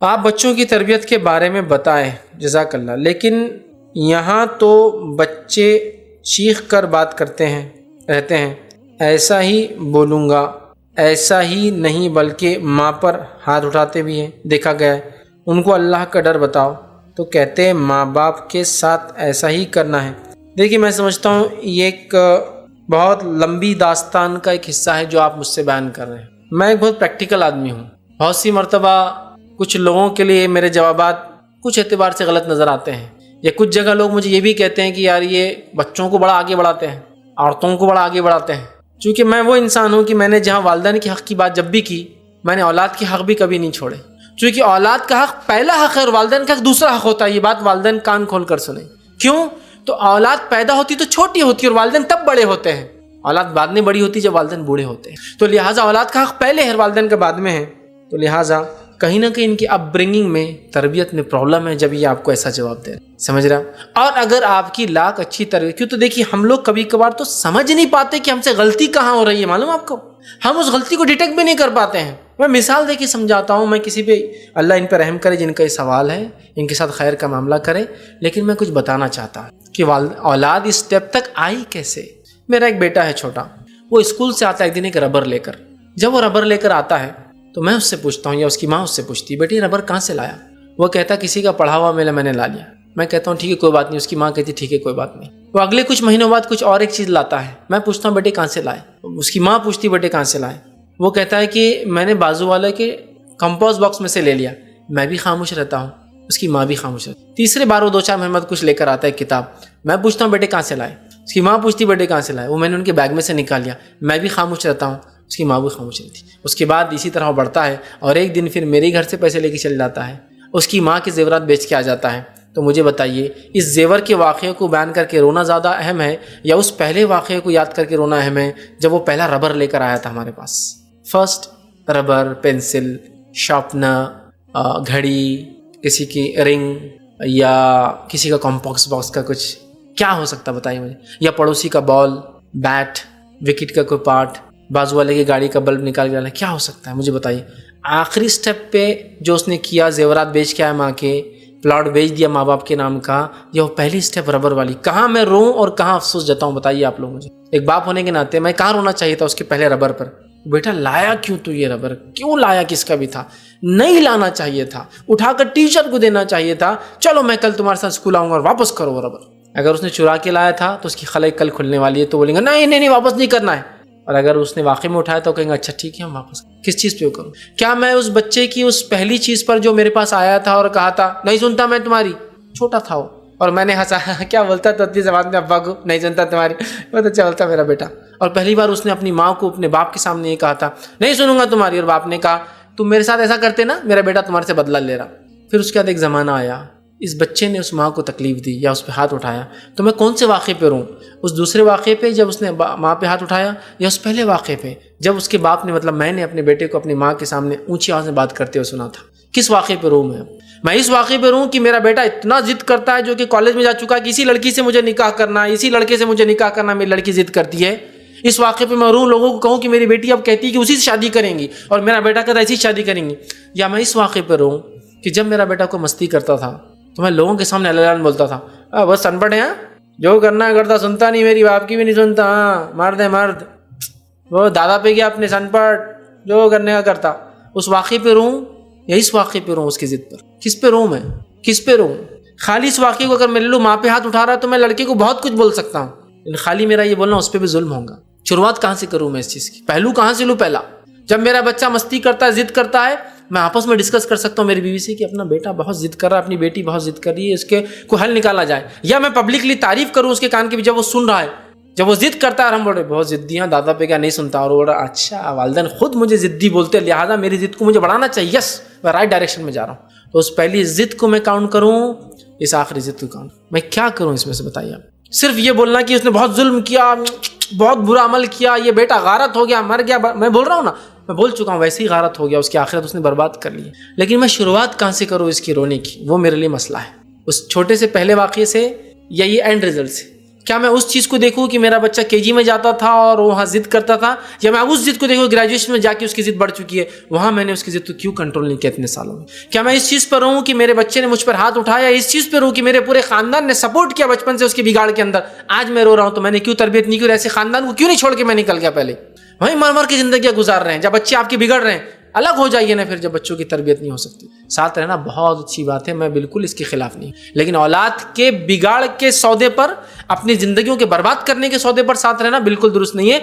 آپ بچوں کی تربیت کے بارے میں بتائیں جزاک اللہ، لیکن یہاں تو بچے چیخ کر بات کرتے ہیں رہتے ہیں، ایسا ہی بولوں گا، ایسا ہی نہیں بلکہ ماں پر ہاتھ اٹھاتے بھی ہیں، دیکھا گیا ہے۔ ان کو اللہ کا ڈر بتاؤ تو کہتے ہیں ماں باپ کے ساتھ ایسا ہی کرنا ہے۔ دیکھیے میں سمجھتا ہوں یہ ایک بہت لمبی داستان کا ایک حصہ ہے جو آپ مجھ سے بیان کر رہے ہیں۔ میں ایک بہت پریکٹیکل آدمی ہوں، بہت سی مرتبہ کچھ لوگوں کے لیے میرے جوابات کچھ اعتبار سے غلط نظر آتے ہیں، یا کچھ جگہ لوگ مجھے یہ بھی کہتے ہیں کہ یار یہ بچوں کو بڑا آگے بڑھاتے ہیں، عورتوں کو بڑا آگے بڑھاتے ہیں۔ چونکہ میں وہ انسان ہوں کہ میں نے جہاں والدین کے حق کی بات جب بھی کی، میں نے اولاد کے حق بھی کبھی نہیں چھوڑے، چونکہ اولاد کا حق پہلا حق ہے اور والدین کا حق دوسرا حق ہوتا ہے۔ یہ بات والدین کان کھول کر سنیں۔ کیوں؟ تو اولاد پیدا ہوتی تو چھوٹی ہوتی اور والدین تب بڑے ہوتے ہیں، اولاد بعد میں بڑی ہوتی جب والدین بوڑھے ہوتے ہیں، تو لہٰذا اولاد کا حق پہلے ہے، والدین کا بعد میں ہے۔ تو لہٰذا کہیں نہ کہیں ان کی اپ برنگنگ میں، تربیت میں پرابلم ہے جب یہ آپ کو ایسا جواب دے رہے ہیں، سمجھ رہا؟ اور اگر آپ کی لاکھ اچھی تربیت، کیوں تو دیکھیے ہم لوگ کبھی کبھار تو سمجھ نہیں پاتے کہ ہم سے غلطی کہاں ہو رہی ہے، معلوم آپ کو؟ ہم اس غلطی کو ڈیٹیکٹ بھی نہیں کر پاتے ہیں۔ میں مثال دے کے سمجھاتا ہوں، میں کسی پہ اللہ ان پہ رحم کرے جن کا یہ سوال ہے، ان کے ساتھ خیر کا معاملہ کرے، لیکن میں کچھ بتانا چاہتا ہوں کہ اولاد اس اسٹیپ تک آئی کیسے۔ میرا ایک بیٹا ہے چھوٹا، وہ اسکول سے آتا ہے ایک دن ایک ربر لے کر۔ جب وہ ربر لے کر آتا ہے تو میں اس سے پوچھتا ہوں یا اس کی ماں اس سے پوچھتی، بیٹی ربر کہاں سے لایا؟ وہ کہتا کسی کا پڑھا ہوا میں نے لا لیا۔ میں کہتا ہوں ٹھیک ہے کوئی بات نہیں، اس کی ماں کہتی ٹھیک ہے کوئی بات نہیں۔ وہ اگلے کچھ مہینوں بعد کچھ اور ایک چیز لاتا ہے، میں پوچھتا ہوں بیٹے کہاں سے لائے؟ اس کی ماں پوچھتی بیٹے کہاں سے لائے؟ وہ کہتا ہے کہ میں نے بازو والے کے کمپوسٹ باکس میں سے لے لیا۔ میں بھی خاموش رہتا ہوں، اس کی ماں بھی خاموش رہتی۔ تیسرے بار وہ 2-4 مہینے بعد کچھ لے کر آتا ہے کتاب، میں پوچھتا ہوں بیٹے کہاں سے لائے؟ اس کی ماں پوچھتی بیٹے کہاں سے لائے؟ وہ میں نے ان کے بیگ میں سے نکال لیا۔ میں بھی خاموش رہتا ہوں، اس کی ماں بھی خاموش رہتی۔ اس کے بعد اسی طرح وہ بڑھتا ہے اور ایک دن پھر میرے گھر سے پیسے لے کے چل جاتا ہے، اس کی ماں کے زیورات بیچ کے آ جاتا ہے۔ تو مجھے بتائیے اس زیور کے واقعے کو بیان کر کے رونا زیادہ اہم ہے یا اس پہلے واقعے کو یاد کر کے رونا اہم ہے جب وہ پہلا ربر لے کر آیا تھا ہمارے پاس؟ فرسٹ ربر، پینسل، شارپنر، گھڑی، کسی کی رنگ یا کسی کا کمپوسٹ باکس کا کچھ، کیا ہو سکتا بتائیے مجھے؟ یا پڑوسی کا بال، بیٹ، وکٹ کا کوئی پارٹ، بازو والے کی گاڑی کا بلب نکال کے لانا، کیا ہو سکتا ہے مجھے بتائیے؟ آخری سٹیپ پہ جو اس نے کیا، زیورات بیچ کے آیا ماں کے، پلاٹ بیچ دیا ماں باپ کے نام کا، یہ وہ پہلی سٹیپ ربر والی۔ کہاں میں روں اور کہاں افسوس جتاؤں بتائیے آپ لوگ مجھے؟ ایک باپ ہونے کے ناطے میں کہاں رونا چاہیے تھا اس کے پہلے ربر پر؟ بیٹا لایا کیوں تو یہ ربر؟ کیوں لایا؟ کس کا بھی تھا؟ نہیں لانا چاہیے تھا، اٹھا کر ٹیچر کو دینا چاہیے تھا، چلو میں کل تمہارے ساتھ اسکول آؤں گا اور واپس کرو وہ ربر۔ اگر اس نے چرا کے لایا تھا تو اس کی خلق کل کھلنے والی ہے، تو بولیں گے نہیں واپس نہیں کرنا ہے۔ اور اگر اس نے واقعی میں اٹھایا تو کہیں گے اچھا ٹھیک ہے ہم واپس کس چیز پہ کروں؟ کیا میں اس بچے کی اس پہلی چیز پر جو میرے پاس آیا تھا اور کہا تھا نہیں سنتا میں تمہاری، چھوٹا تھا وہ اور میں نے ہنسا، کیا بولتا تو اپنی زبان میں ابا کو نہیں سنتا تمہاری، بہت اچھا بولتا میرا بیٹا۔ اور پہلی بار اس نے اپنی ماں کو اپنے باپ کے سامنے یہ کہا تھا نہیں سنوں گا تمہاری، اور باپ نے کہا تم میرے ساتھ ایسا کرتے نا، میرا بیٹا تمہارے سے بدلہ لے رہا۔ پھر اس کے بعد ایک زمانہ آیا، اس بچے نے اس ماں کو تکلیف دی یا اس پہ ہاتھ اٹھایا، تو میں کون سے واقعے پہ روں؟ اس دوسرے واقعے پہ جب اس نے ماں پہ ہاتھ اٹھایا، یا اس پہلے واقعے پہ جب اس کے باپ نے میں نے اپنے بیٹے کو اپنی ماں کے سامنے اونچی آواز میں بات کرتے ہوئے سنا تھا؟ کس واقعے پہ روں میں اس واقعے پہ روں کہ میرا بیٹا اتنا ضد کرتا ہے جو کہ کالج میں جا چکا ہے کہ اسی لڑکی سے مجھے نکاح کرنا ہے، اسی لڑکے سے مجھے نکاح کرنا، میری لڑکی ضد کرتی ہے؟ اس واقعے پہ میں روں، لوگوں کو کہوں کہ میری بیٹی اب کہتی ہے کہ اسی سے شادی کریں گی اور میرا بیٹا کہتا ہے ایسی شادی کریں گی؟ یا میں اس واقعے پہ روں کہ جب میرا بیٹا کو مستی کرتا تھا تو میں لوگوں کے سامنے اللہ بولتا تھا بس ان پڑھ ہے، جو کرنا ہے کرتا، سنتا نہیں، میری باپ کی بھی نہیں سنتا، ہاں مرد ہے مرد، وہ دادا پہ گیا اپنے سن پڑھ، جو کرنے کا کرتا؟ اس واقعے پہ روں یا اس واقعے پہ روں؟ اس کی ضد پر کس پہ روں؟ میں کس پہ روں؟ خالی اس واقعے کو اگر میرے لوگ ماں پہ ہاتھ اٹھا رہا ہے تو میں لڑکے کو بہت کچھ بول سکتا ہوں، لیکن خالی میرا یہ بولنا اس پہ بھی ظلم ہوگا۔ شروعات کہاں سے کروں میں اس چیز کی؟ پہلو کہاں سے لوں؟ پہلا جب میرا بچہ مستی کرتا ہے، ضد کرتا ہے، میں آپس میں ڈسکس کر سکتا ہوں میری بیوی سے کہ اپنا بیٹا بہت ضد کر رہا ہے، اپنی بیٹی بہت ضد کر رہی ہے، اس کے کوئی حل نکالا جائے، یا میں پبلکلی تعریف کروں اس کے کان کے بھی جب وہ سن رہا ہے، جب وہ ضد کرتا ہے اور ہم بول رہے بہت ضدی ہیں، دادا پہ کیا نہیں سنتا، اور بول رہا اچھا والدین خود مجھے ضدی بولتے ہیں لہٰذا میری ضد کو مجھے بڑھانا چاہیے، یس میں رائٹ ڈائریکشن میں جا رہا ہوں، تو اس پہلی ضد کو میں کاؤنٹ کروں، اس آخری ضد کو کاؤنٹ؟ میں کیا کروں اس میں سے بتائیے آپ؟ صرف یہ بولنا کہ اس نے بہت ظلم کیا، بہت برا عمل کیا، یہ بیٹا غارت ہو گیا، مر گیا، میں بول رہا ہوں نا، میں بول چکا ہوں ویسے ہی غارت ہو گیا، اس کی آخرت اس نے برباد کر لی، لیکن میں شروعات کہاں سے کروں اس کی رونے کی؟ وہ میرے لیے مسئلہ ہے، اس چھوٹے سے پہلے واقعے سے یا یہ اینڈ رزلٹ سے؟ کیا میں اس چیز کو دیکھوں کہ میرا بچہ KG میں جاتا تھا اور وہاں ضد کرتا تھا، یا میں اس ضد کو دیکھوں گریجویشن میں جا کے اس کی ضد بڑھ چکی ہے، وہاں میں نے اس کی ضد کو کیوں کنٹرول نہیں کیا اتنے سالوں میں؟ کیا میں اس چیز پر رہوں کہ میرے بچے نے مجھ پر ہاتھ اٹھایا، اس چیز پہ رہوں کہ میرے پورے خاندان نے سپورٹ کیا بچپن سے اس کے بگاڑ کے اندر، آج میں رو رہا ہوں تو میں نے کیوں تربیت نہیں کی، اور ایسے خاندان کو کیوں نہیں چھوڑ کے میں نکل گیا پہلے؟ وہیں مر مر کی زندگیاں گزار رہے ہیں، جب بچے آپ کے بگڑ رہے ہیں الگ ہو جائیے نا، پھر جب بچوں کی تربیت نہیں ہو سکتی۔ ساتھ رہنا بہت اچھی بات ہے، میں بالکل اس کے خلاف نہیں، لیکن اولاد کے بگاڑ کے سودے پر، اپنی زندگیوں کے برباد کرنے کے سودے پر ساتھ رہنا بالکل درست نہیں ہے۔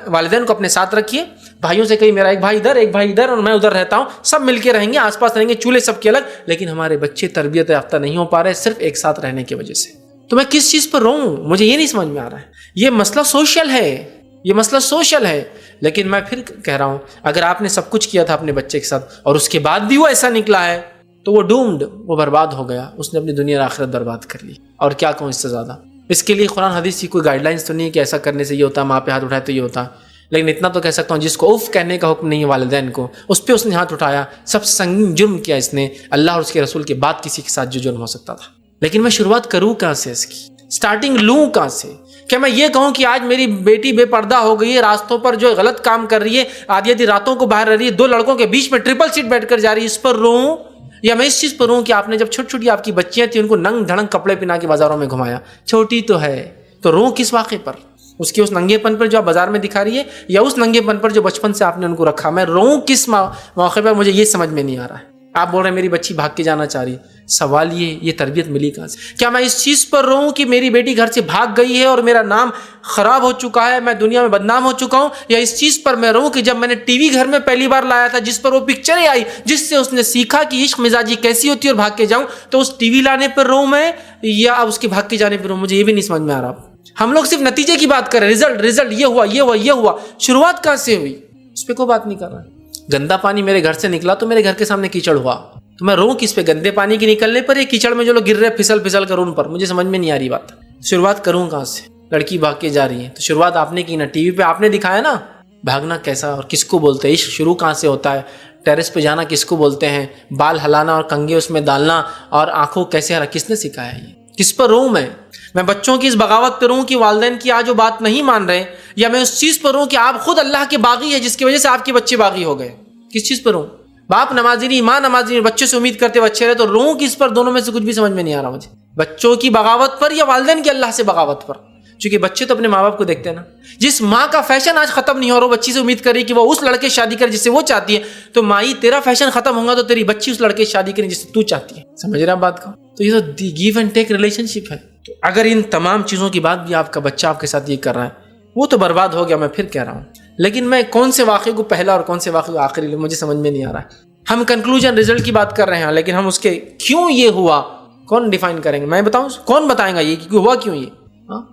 والدین کو اپنے ساتھ رکھیے، بھائیوں سے کہیں میرا ایک بھائی ادھر ایک بھائی ادھر اور میں ادھر رہتا ہوں، سب مل کے رہیں گے، آس پاس رہیں گے، چولہے سب کے الگ، لیکن ہمارے بچے تربیت یافتہ نہیں ہو پا رہے صرف ایک ساتھ رہنے کی وجہ سے۔ تو میں کس چیز پر رہوں، مجھے یہ نہیں سمجھ میں آ رہا ہے۔ یہ مسئلہ سوشل ہے، یہ مسئلہ سوشل ہے، لیکن میں پھر کہہ رہا ہوں اگر آپ نے سب کچھ کیا تھا اپنے بچے کے ساتھ اور اس کے بعد بھی وہ ایسا نکلا ہے تو وہ ڈومڈ، وہ برباد ہو گیا، اس نے اپنی دنیا اور آخرت برباد کر لی، اور کیا کہوں اس سے زیادہ۔ اس کے لیے قرآن حدیث کی کوئی گائیڈ لائنس تو نہیں ہے کہ ایسا کرنے سے یہ ہوتا، ماں پہ ہاتھ اٹھائے تو یہ ہوتا، لیکن اتنا تو کہہ سکتا ہوں جس کو اف کہنے کا حکم نہیں ہے والدین کو، اس پہ اس نے ہاتھ اٹھایا، سب سے سنگین جرم کیا اس نے اللہ اور اس کے رسول کے بعد کسی کے ساتھ جو جرم ہو سکتا تھا۔ لیکن میں شروعات کروں کہاں سے، اس کی سٹارٹنگ لوں کہاں سے؟ کیا میں یہ کہوں کہ آج میری بیٹی بے پردہ ہو گئی ہے، راستوں پر جو غلط کام کر رہی ہے، آدھی آدھی راتوں کو باہر رہ رہی ہے، دو لڑکوں کے بیچ میں ٹرپل سیٹ بیٹھ کر جا رہی ہے، اس پر روں؟ یا میں اس چیز پر روں کہ آپ نے جب چھوٹی چھوٹی آپ کی بچیاں تھیں ان کو ننگ دھڑنگ کپڑے پہنا کے بازاروں میں گھمایا، چھوٹی تو ہے تو روں کس واقعے پر؟ اس کے اس ننگے پن پر جو آپ بازار میں دکھا رہی ہے، یا اس ننگے پن پر جو بچپن سے آپ نے ان کو رکھا؟ میں روں کس موقع پر؟ مجھے یہ سمجھ میں نہیں آ رہا ہے۔ آپ بول رہے ہیں میری بچی بھاگ کے جانا چاہ رہی، سوال یہ تربیت ملی کہاں سے؟ کیا میں اس چیز پر رہوں کہ میری بیٹی گھر سے بھاگ گئی ہے اور میرا نام خراب ہو چکا ہے، میں دنیا میں بدنام ہو چکا ہوں؟ یا اس چیز پر میں رہوں کہ جب میں نے ٹی وی گھر میں پہلی بار لایا تھا جس پر وہ پکچریں آئی جس سے اس نے سیکھا کہ عشق مزاجی کیسی ہوتی ہے اور بھاگ کے جاؤں، تو اس ٹی وی لانے پر رہوں میں، یا اب اس کے بھاگ کے جانے پر رہوں؟ مجھے یہ بھی نہیں سمجھ میں آ رہا۔ ہم لوگ صرف نتیجے کی بات کر رہے ہیں، رزلٹ یہ ہوا، شروعات کہاں سے ہوئی اس پہ کوئی بات نہیں کر رہا ہے۔ گندا پانی میرے گھر سے نکلا تو میرے گھر کے سامنے کیچڑ ہوا، تو میں روں کس پہ؟ گندے پانی کے نکلنے پر یا کیچڑ میں جو لوگ گر رہے پھسل کر ان پر؟ مجھے سمجھ میں نہیں آ رہی بات۔ شروعات کروں کہاں سے؟ لڑکی بھاگ کے جا رہی ہے تو شروعات آپ نے کی نا، ٹی وی پہ آپ نے دکھایا نا بھاگنا کیسا اور کس کو بولتے ہیں، عشق شروع کہاں سے ہوتا ہے، ٹیرس پہ جانا کس کو بولتے ہیں، بال ہلانا اور کنگھے اس میں ڈالنا اور آنکھوں کیسے ہلا، کس نے سکھایا ہے؟ یہ کس پر روں میں بچوں کی اس بغاوت پہ روں کہ والدین کی آج وہ بات نہیں مان رہے، یا میں اس چیز پر روں کہ آپ خود اللہ کے باغی ہے جس کی وجہ سے آپ کے بچے باغی ہو گئے؟ کس چیز پر روں؟ باپ نمازی نہیں، ماں نمازی نہیں، بچے سے امید کرتے ہوئے اچھے رہے، تو روں کس پر؟ دونوں میں سے کچھ بھی سمجھ میں نہیں آ رہا مجھے۔ بچوں کی بغاوت پر یا والدین کی اللہ سے بغاوت پر؟ چونکہ بچے تو اپنے ماں باپ کو دیکھتے ہیں نا۔ جس ماں کا فیشن آج ختم نہیں ہو رہا، وہ بچی سے امید کر رہی کہ وہ اس لڑکے شادی کرے جس سے وہ چاہتی ہے، تو مائی تیرا فیشن ختم ہوگا تو تیری بچی اس لڑکے شادی کرے جس سے تو چاہتی ہے۔ سمجھ رہے ہیں بات کا؟ تو یہ تو گیو اینڈ ٹیک ریلیشن شپ ہے۔ تو اگر ان تمام چیزوں کے بعد بھی آپ کا بچہ آپ کے ساتھ یہ کر رہا ہے، وہ تو برباد ہو گیا، میں پھر کہہ رہا ہوں۔ لیکن میں کون سے واقعے کو پہلا اور کون سے واقعے کو آخری لوں، مجھے سمجھ میں نہیں آ رہا ہے۔ ہم کنکلوژن رزلٹ کی بات کر رہے ہیں، لیکن ہم اس کے کیوں یہ ہوا کون ڈیفائن کریں گے؟ میں بتاؤں؟ کون بتائیں گا یہ کہ ہوا کیوں یہ؟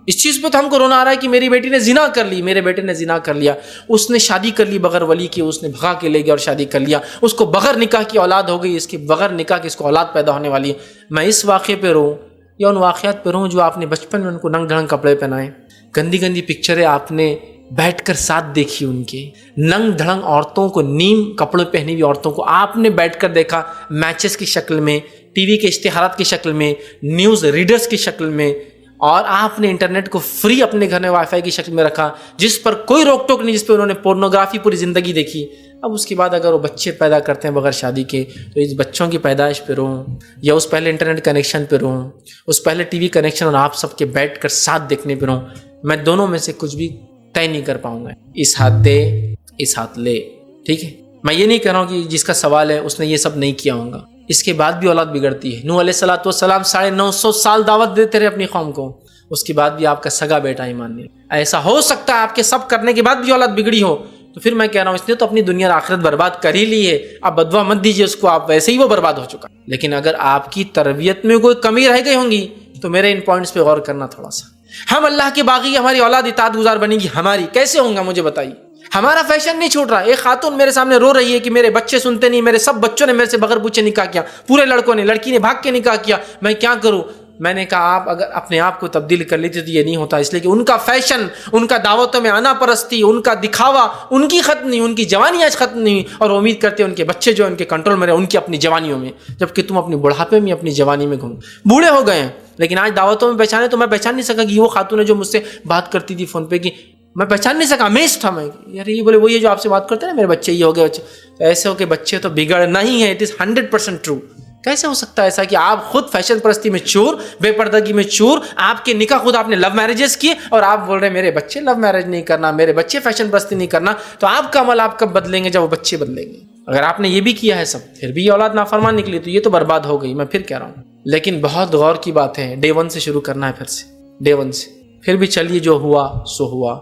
اس چیز پہ تو ہم کو رونا آ رہا ہے کہ میری بیٹی نے زنا کر لی، میرے بیٹے نے زنا کر لیا، اس نے شادی کر لی بغیر ولی کے، اس نے بھگا کے لے گیا اور شادی کر لیا، اس کو بغیر نکاح کی اولاد ہو گئی، اس کے بغیر نکاح کی اس کو اولاد پیدا ہونے والی ہے۔ میں اس واقعے پہ رہوں یا ان واقعات پہ رہوں جو آپ نے بچپن میں ان کو ننگ ڈھنگ کپڑے پہنائے، گندی گندی پکچریں آپ نے بیٹھ کر ساتھ دیکھی، ان کے ننگ دھڑنگ عورتوں کو، نیم کپڑے پہنی ہوئی عورتوں کو آپ نے بیٹھ کر دیکھا، میچز کی شکل میں، ٹی وی کے اشتہارات کی شکل میں، نیوز ریڈرز کی شکل میں، اور آپ نے انٹرنیٹ کو فری اپنے گھر میں وائی فائی کی شکل میں رکھا جس پر کوئی روک ٹوک نہیں، جس پہ انہوں نے پورنوگرافی پوری زندگی دیکھی۔ اب اس کے بعد اگر وہ بچے پیدا کرتے ہیں بغیر شادی کے، تو اس بچوں کی پیدائش پہ روں یا اس پہلے انٹرنیٹ کنیکشن پہ روں، اس پہلے ٹی وی کنیکشن اور آپ سب کے بیٹھ کر ساتھ دیکھنے پہ روں؟ میں دونوں میں سے کچھ بھی طے نہیں کر پاؤں گا۔ اس ہاتھ دے اس ہاتھ لے، ٹھیک ہے؟ میں یہ نہیں کہہ رہا ہوں کہ جس کا سوال ہے اس نے یہ سب نہیں کیا ہوگا، اس کے بعد بھی اولاد بگڑتی ہے۔ نوح علیہ السلام 950 سال دعوت دیتے رہے اپنی قوم کو، اس کے بعد بھی آپ کا سگا بیٹا ایمان نہیں۔ ایسا ہو سکتا ہے آپ کے سب کرنے کے بعد بھی اولاد بگڑی ہو، تو پھر میں کہہ رہا ہوں اس نے تو اپنی دنیا اور آخرت برباد کر ہی لی ہے، آپ بدوا مت دیجیے اس کو، آپ ویسے ہی وہ برباد ہو چکا۔ لیکن اگر آپ کی تربیت میں کوئی کمی رہ گئی ہوں گی تو میرے ان پوائنٹس پہ غور کرنا تھوڑا سا۔ ہم اللہ کے باغی، ہماری اولاد اطاعت گزار بنے گی، ہماری کیسے ہوں گا مجھے بتائیے؟ ہمارا فیشن نہیں چھوٹ رہا۔ ایک خاتون میرے سامنے رو رہی ہے کہ میرے بچے سنتے نہیں، میرے سب بچوں نے میرے سے بغیر پوچھے نکاح کیا، پورے لڑکوں نے، لڑکی نے بھاگ کے نکاح کیا، میں کیا کروں؟ میں نے کہا آپ اگر اپنے آپ کو تبدیل کر لیتے تو یہ نہیں ہوتا، اس لیے کہ ان کا فیشن، ان کا دعوتوں میں آنا پرستی، ان کا دکھاوا، ان کی ختم نہیں، ان کی جوانی آج ختم نہیں، اور امید کرتے ہیں ان کے بچے جو ان کے کنٹرول میں رہے ان کی اپنی جوانیوں میں، جبکہ تم اپنی بڑھاپے میں اپنی جوانی میں گھوم بوڑھے ہو گئے ہیں۔ لیکن آج دعوتوں میں پہچانے تو میں پہچان نہیں سکا کہ یہ وہ خاتون ہے جو مجھ سے بات کرتی تھی فون پہ، کہ میں پہچان نہیں سکا، امیزڈ تھا میں، یار یہ بولے وہی ہے جو آپ سے بات کرتے ہیں نا، میرے بچے یہ ہو گئے بچے. تو ایسے ہو کہ بچے تو بگڑنا ہی ہے، اٹ از 100% ٹرو. کیسے ہو سکتا ہے ایسا کہ آپ خود فیشن پرستی میں چور، بے پردگی میں چور، آپ کے نکاح خود آپ نے لو میرجز کیے اور آپ بول رہے ہیں میرے بچے لو میرج نہیں کرنا، میرے بچے فیشن پرستی نہیں کرنا. تو آپ کا عمل آپ کب بدلیں گے؟ جب وہ بچے بدلیں گے. اگر آپ نے یہ بھی کیا ہے سب، پھر بھی یہ اولاد نافرمان نکلی تو یہ تو برباد ہو گئی. میں پھر کہہ رہا ہوں، لیکن بہت غور کی بات ہے، ڈے 1 سے شروع کرنا ہے، پھر سے ڈے 1 سے. پھر بھی چلیے جو ہوا سو ہوا،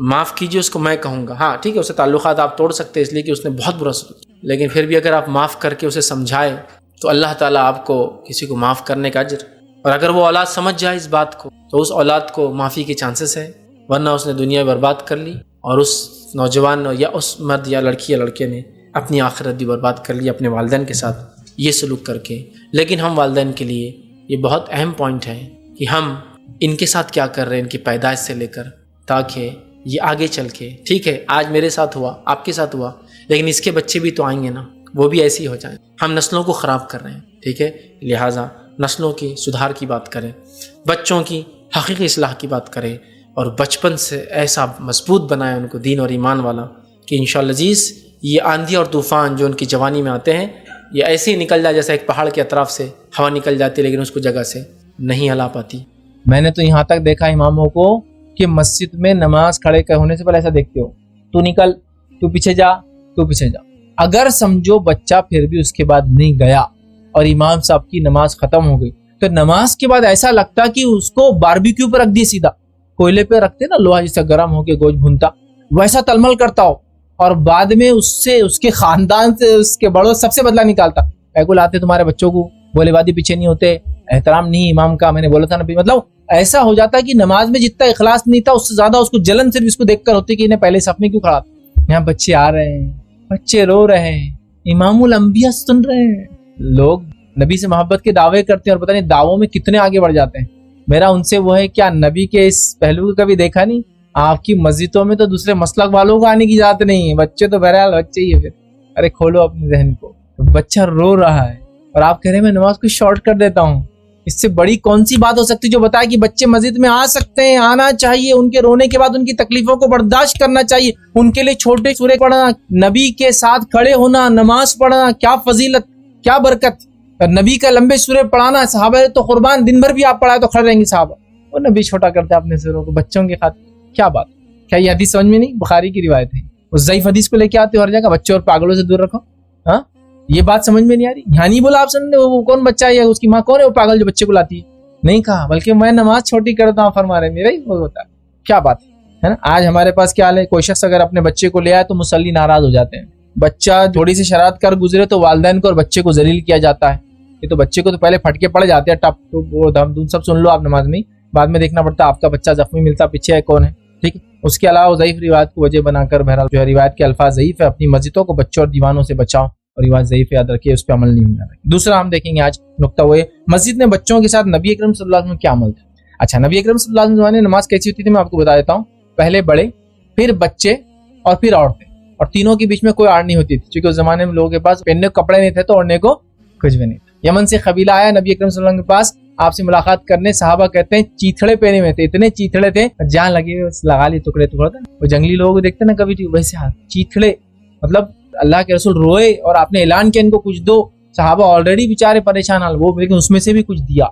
معاف کیجیے اس کو. میں کہوں گا ہاں ٹھیک ہے، اسے تعلقات آپ توڑ سکتے ہیں اس لیے کہ اس نے بہت برا سلوک کیا، لیکن پھر بھی اگر آپ معاف کر کے اسے سمجھائے تو اللہ تعالیٰ آپ کو کسی کو معاف کرنے کا اجر. اور اگر وہ اولاد سمجھ جائے اس بات کو تو اس اولاد کو معافی کے چانسز ہے، ورنہ اس نے دنیا برباد کر لی اور اس نوجوان یا اس مرد یا لڑکی یا لڑکے نے اپنی آخرت بھی برباد کر لی اپنے والدین کے ساتھ یہ سلوک کر کے. لیکن ہم والدین کے لیے یہ بہت اہم پوائنٹ ہے کہ ہم ان کے ساتھ کیا کر رہے ہیں، ان کی پیدائش سے لے کر، تاکہ یہ آگے چل کے، ٹھیک ہے آج میرے ساتھ ہوا، آپ کے ساتھ ہوا، لیکن اس کے بچے بھی تو آئیں گے نا، وہ بھی ایسی ہو جائیں. ہم نسلوں کو خراب کر رہے ہیں، ٹھیک ہے. لہٰذا نسلوں کی سدھار کی بات کریں، بچوں کی حقیقی اصلاح کی بات کریں، اور بچپن سے ایسا مضبوط بنائیں ان کو دین اور ایمان والا کہ انشاءاللہ عزیز یہ آندھی اور طوفان جو ان کی جوانی میں آتے ہیں یہ ایسے ہی نکل جائے جیسا ایک پہاڑ کے اطراف سے ہوا نکل جاتی ہے لیکن اس کو جگہ سے نہیں ہلا پاتی. میں نے تو یہاں تک دیکھا اماموں کو کہ مسجد میں نماز کھڑے ہونے سے پہلے ایسا دیکھتے ہو، تو نکل، تو پیچھے جا، تو پیچھے جا. اگر سمجھو بچہ پھر بھی اس کے بعد نہیں گیا اور امام صاحب کی نماز ختم ہو گئی تو نماز کے بعد ایسا لگتا کہ اس کو باربیکیو پہ رکھ دیے، سیدھا کوئلے پہ رکھتے نا لوہا جیسا گرم ہو کے گوشت بھونتا، ویسا تلمل کرتا ہو، اور بعد میں اس سے، اس کے خاندان سے، اس کے بڑوں سب سے بدلہ نکالتا. کو لاتے تمہارے بچوں کو بولے بادی پیچھے نہیں ہوتے، احترام نہیں امام کا، میں نے بولا تھا نا. مطلب ایسا ہو جاتا کہ نماز میں جتنا اخلاص نہیں تھا اس سے زیادہ اس کو جلن صرف اس کو دیکھ کر ہوتی کہ انہیں پہلے صف میں کیوں کھڑا. یہاں بچے آ رہے ہیں، بچے رو رہے ہیں، امام الانبیاء سن رہے ہیں. لوگ نبی سے محبت کے دعوے کرتے ہیں اور پتہ نہیں دعووں میں کتنے آگے بڑھ جاتے ہیں. میرا ان سے وہ ہے، کیا نبی کے اس پہلو کو کبھی دیکھا نہیں؟ آپ کی مسجدوں میں تو دوسرے مسلک والوں کو آنے کی اجازت نہیں ہے، بچے تو بہرحال بچے ہی ہے. پھر ارے کھولو اپنے ذہن کو، بچہ رو رہا ہے اور آپ کہہ رہے ہیں میں نماز کو شارٹ کر دیتا ہوں. اس سے بڑی کون سی بات ہو سکتی جو بتائے کہ بچے مسجد میں آ سکتے ہیں، آنا چاہیے، ان کے رونے کے بعد ان کی تکلیفوں کو برداشت کرنا چاہیے، ان کے لیے چھوٹے سورے پڑھنا، نبی کے ساتھ کھڑے ہونا، نماز پڑھنا، کیا فضیلت، کیا برکت. نبی کا لمبے سورے پڑھانا، صحابہ تو قربان، دن بھر بھی آپ پڑھائے تو کھڑے رہیں گے صحابہ، اور نبی چھوٹا کرتے اپنے سوروں کو بچوں کے خاطر. کیا بات، کیا یہ حدیث سمجھ میں نہیں؟ بخاری کی روایت ہے. اس ضعیف حدیث کو لے کے آتے ہو ہر جگہ، بچوں اور پاگلوں سے دور رکھو. ہاں یہ بات سمجھ میں نہیں آ رہی. یہاں نہیں بولا آپ سن، وہ کون بچہ ہے، اس کی ماں کون ہے وہ پاگل جو بچے کو لاتی ہے؟ نہیں کہا، بلکہ میں نماز چھوٹی کرتا ہوں فرما رہے، میرا ہی وہ ہوتا ہے. کیا بات ہے نا. آج ہمارے پاس کیا ہے، کوئی شخص اگر اپنے بچے کو لے آئے تو مصلی ناراض ہو جاتے ہیں. بچہ تھوڑی سی شرارت کر گزرے تو والدین کو اور بچے کو ذلیل کیا جاتا ہے. یہ تو بچے کو تو پہلے پھٹکے پڑ جاتے ہیں، ٹپ تو وہ دھم دھم سب سن لو آپ نماز میں، بعد میں دیکھنا پڑتا آپ کا بچہ زخمی ملتا پیچھے ہے کون ہے. ٹھیک ہے، اس کے علاوہ ضعیف روایت کو وجہ بنا کر بہرحال جو روایت کے الفاظ ضعیف ہے، اپنی مسجدوں کو بچوں اور دیوانوں سے بچاؤ، اور روایت ضعیف یاد رکھیے، اس پہ عمل نہیں ہونا. دوسرا ہم دیکھیں گے آج نقطہ وہ ہے مسجد میں بچوں کے ساتھ نبی اکرم صلی اللہ علیہ وسلم کیا عمل تھا. اچھا، نبی اکرم صلی اللہ علیہ وسلم نے نماز کیسی ہوتی تھی میں آپ کو بتا دیتا ہوں. پہلے بڑے، پھر بچے، اور پھر عورتیں، اور تینوں کے بیچ میں کوئی آڑ نہیں ہوتی تھی، کیونکہ اس زمانے میں لوگوں کے پاس پہننے کو کپڑے نہیں تھے تو اوڑھنے کو کچھ بھی نہیں تھا. یمن سے قبیلہ آیا نبی اکرم صلی اللہ علیہ وسلم کے پاس آپ سے ملاقات کرنے. صحابہ کہتے ہیں چیتھڑے پہنے ہوئے تھے، اتنے چیتھڑے تھے جان لگے لگا لی ٹکڑے ٹکڑے. وہ جنگلی لوگ دیکھتے نا کبھی ویسے چیتھڑے، مطلب اللہ کے رسول روئے اور آپ نے اعلان کیا ان کو کچھ دو. صحابہ آلریڈی بیچارے پریشان حال، وہ لیکن اس میں سے بھی کچھ دیا.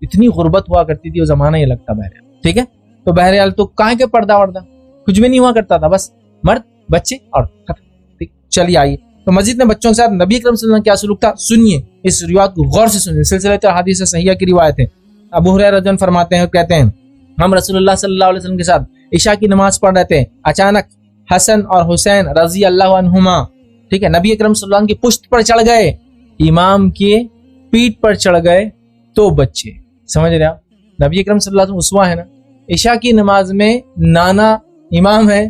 اتنی غربت ہوا کرتی تھی وہ زمانہ، یہ لگتا بہرحال. ٹھیک ہے، تو بہرحال تو کہاں کے پردہ وردہ کچھ بھی نہیں ہوا کرتا تھا، بس مرد بچے اور ختم. چلیے آئیے تو مسجد میں بچوں کے ساتھ نبی اکرم صلی اللہ علیہ وسلم کیا سلوک تھا سنیے. اس روایت کو غور سے سنیے، سلسلہ احادیث صحیحہ کی روایت ہے. ابو ہریرہ رضی اللہ عنہ فرماتے ہیں، کہتے ہیں ہم رسول اللہ صلی اللہ علیہ وسلم کے ساتھ عشاء کی نماز پڑھ رہے تھے، اچانک حسن اور حسین رضی اللہ عنہما، ٹھیک ہے، نبی اکرم صلی اللہ علیہ وسلم کی پشت پر چڑھ گئے، امام کے پیٹ پر چڑھ گئے تو بچے. سمجھ رہے آپ، نبی اکرم صلی اللہ علیہ وسلم اسوہ ہے نا. عشاء کی نماز میں نانا امام ہے،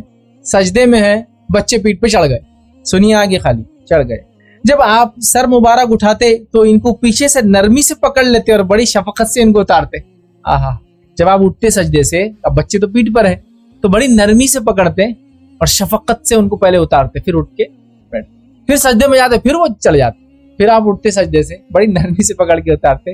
سجدے میں ہے، بچے پیٹ پہ چڑھ گئے. سنیے آگے، خالی چڑھ گئے. جب آپ سر مبارک اٹھاتے تو ان کو پیچھے سے نرمی سے پکڑ لیتے اور بڑی شفقت سے ان کو اتارتے. آہا، جب آپ اٹھتے سجدے سے، اب بچے تو پیٹ پر ہے تو بڑی نرمی سے پکڑتے اور شفقت سے ان کو پہلے اتارتے، پھر اٹھ کے بیٹھتے، پھر سجدے میں جاتے، پھر وہ چڑھ جاتے، پھر آپ اٹھتے سجدے سے، بڑی نرمی سے پکڑ کے اتارتے،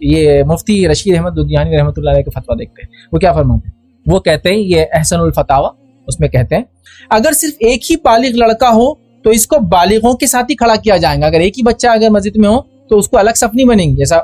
یہ مفتی رشید احمد دودیانی رحمۃ اللہ علیہ کا فتویٰ دیکھتے ہیں. وہ کیا فرماتے ہیں؟ وہ کہتے ہیں یہ احسن الفتاوی، اس میں کہتے ہیں اگر صرف ایک ہی بالغ لڑکا ہو تو اس کو بالغوں کے ساتھ ہی کھڑا کیا جائے گا. اگر ایک ہی بچہ اگر مسجد میں ہو تو اس کو الگ صف نہیں بنے گی، جیسا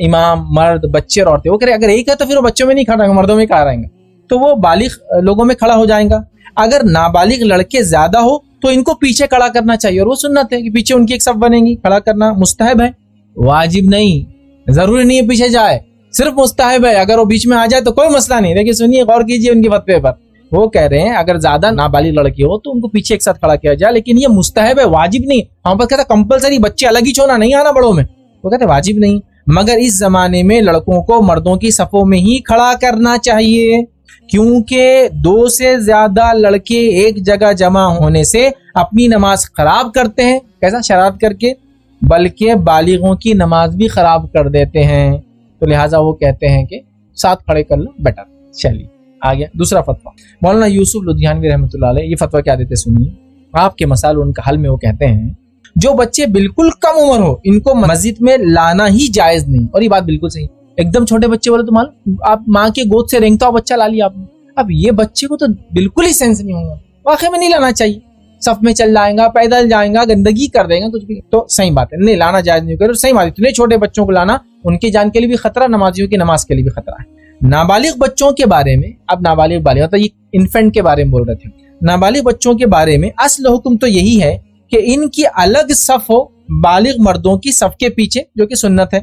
امام، مرد، بچے اور عورتیں. وہ کہہ رہے اگر ایک ہے تو پھر وہ بچوں میں نہیں کھڑا رہیں گا، مردوں میں کھڑا رہیں گا، تو وہ بالغ لوگوں میں کھڑا ہو جائیں گا. اگر نابالغ لڑکے زیادہ ہو تو ان کو پیچھے کھڑا کرنا چاہیے، اور وہ سنت ہے کہ پیچھے ان کی ایک صف بنے گی. کھڑا کرنا مستحب ہے، واجب نہیں، ضروری نہیں ہے پیچھے جائے، صرف مستحب ہے. اگر وہ بیچ میں آ جائے تو کوئی مسئلہ نہیں. لیکن سنیے، غور کیجیے ان کے فتوے پر. وہ کہہ رہے ہیں اگر زیادہ نابالغ لڑکی ہو تو ان کو پیچھے ایک ساتھ کھڑا کیا جائے، لیکن یہ مستحب ہے، واجب نہیں. ہم پر کہتا کمپلسری بچے الگ ہی چھوڑنا، نہیں آنا بڑوں میں. وہ کہتے ہیں واجب نہیں، مگر اس زمانے میں لڑکوں کو مردوں کی صفوں میں ہی کھڑا کرنا چاہیے، کیونکہ 2 سے زیادہ لڑکے ایک جگہ جمع ہونے سے اپنی نماز خراب کرتے ہیں. کیسا؟ شرارت کر کے، بلکہ بالغوں کی نماز بھی خراب کر دیتے ہیں. تو لہٰذا وہ کہتے ہیں کہ ساتھ کھڑے کر لو بیٹر. چلیے آگے دوسرا فتویٰ. مولانا یوسف لدھیانوی رحمۃ اللہ علیہ یہ فتویٰ کیا دیتے سنیے. آپ کے مسائل ان کا حل میں وہ کہتے ہیں جو بچے بالکل کم عمر ہو ان کو مسجد میں لانا ہی جائز نہیں. اور یہ بات بالکل صحیح. ایک دم چھوٹے بچے بولے تو مان آپ ماں کے گود سے رینگتا ہوا بچہ لا لیا آپ نے، اب یہ بچے کو تو بالکل ہی سینس نہیں ہوگا، واقعی میں نہیں لانا چاہیے. صف میں چل جائیں گا، پیدل جائیں گا، گندگی کر دے گا کچھ بھی، تو صحیح بات ہے، نہیں لانا جائز نہیں کرے. صحیح بات ہے، اتنے چھوٹے بچوں کو لانا ان کی جان کے لیے بھی خطرہ، نمازیوں کی نماز کے لیے بھی خطرہ ہے. نابالغ بچوں کے بارے میں، اب نابالغ بالغ تو یہ انفینٹ کے بارے میں بول رہے تھے. نابالغ بچوں کے بارے میں اصل حکم تو یہی ہے کہ ان کی الگ صف ہو بالغ مردوں کی صف کے پیچھے، جو کہ سنت ہے.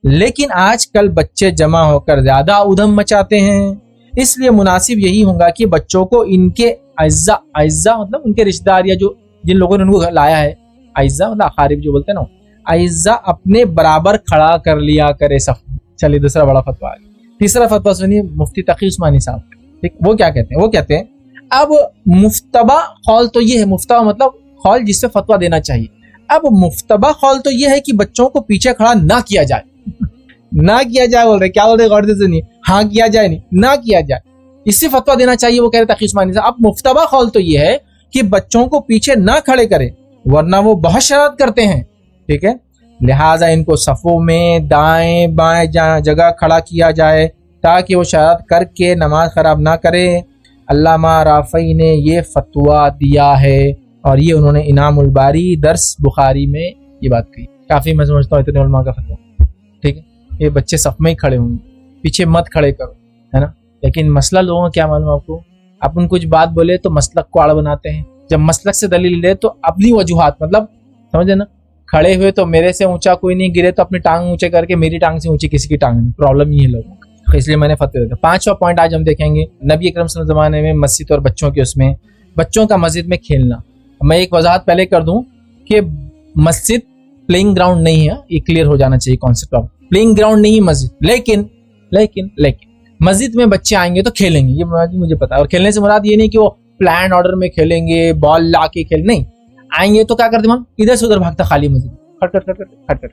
لیکن آج کل بچے جمع ہو کر زیادہ ادھم مچاتے ہیں، اس لیے مناسب یہی ہوگا کہ بچوں کو ان کے اعزا مطلب ان کے رشتہ دار یا جو جن لوگوں نے ان کو لایا ہے، اعزا مطلب اقارب جو بولتے ہیں نا، اعزا اپنے برابر کھڑا کر لیا کرے صف. چلیے دوسرا بڑا فتویٰ آ گیا. تیسرا فتویٰ سنیے مفتی تقی عثمانی صاحب. ٹھیک، وہ کیا کہتے ہیں؟ وہ کہتے ہیں اب مفتبہ قول تو یہ ہے، مفتبہ مطلب قول جس سے فتویٰ دینا چاہیے. اب مفتبہ قول تو یہ ہے کہ بچوں کو پیچھے کھڑا نہ کیا جائے. نہ کیا جائے بول رہے، کیا بول رہے غور سے سنیے، ہاں کیا جائے نہیں، نہ کیا جائے، اس سے فتویٰ دینا چاہیے. وہ کہہ رہے تقی عثمانی صاحب اب مفتبہ قول تو یہ ہے کہ بچوں کو پیچھے نہ کھڑے کرے، ورنہ وہ بہت شرارت کرتے ہیں. ٹھیک ہے، لہٰذا ان کو صفوں میں دائیں بائیں جگہ کھڑا کیا جائے تاکہ وہ شرارت کر کے نماز خراب نہ کرے. علامہ رافعی نے یہ فتویٰ دیا ہے، اور یہ انہوں نے انعام الباری درس بخاری میں یہ بات کہی. کافی میں سمجھتا ہوں اتنے علماء کا فتویٰ. ٹھیک ہے، یہ بچے صف میں ہی کھڑے ہوں گے، پیچھے مت کھڑے کرو، ہے نا. لیکن مسئلہ لوگوں کو کیا معلوم آپ کو، اپن کچھ بات بولے تو مسلک کو آڑ بناتے ہیں. جب مسلک سے دلیل لے تو اپنی وجوہات، مطلب سمجھے نا، کھڑے ہوئے تو میرے سے اونچا کوئی نہیں، گرے تو اپنی ٹانگ اونچے کر کے میری ٹانگ سے اونچی کسی کی ٹانگ نہیں. پرابلم یہ ہے لوگوں کا، اس لیے میں نے فتوی دیا. 5واں پوائنٹ آج ہم دیکھیں گے نبی اکرم صلی اللہ علیہ وسلم زمانے میں مسجد اور بچوں کے اس میں بچوں کا مسجد میں کھیلنا. میں ایک وضاحت پہلے کر دوں کہ مسجد پلینگ گراؤنڈ نہیں ہے، یہ کلیئر ہو جانا چاہیے کانسیپٹ آف پلینگ گراؤنڈ نہیں ہے مسجد. لیکن مسجد میں بچے آئیں گے تو کھیلیں گے، یہ مجھے پتا ہے. اور کھیلنے سے مراد یہ نہیں کہ وہ پلان آرڈر میں کھیلیں گے، بال لا کے کھیل، نہیں. آئیں گے تو کیا کرتے ہم، ادھر سے ادھر بھاگتا خالی مسجد، کھٹ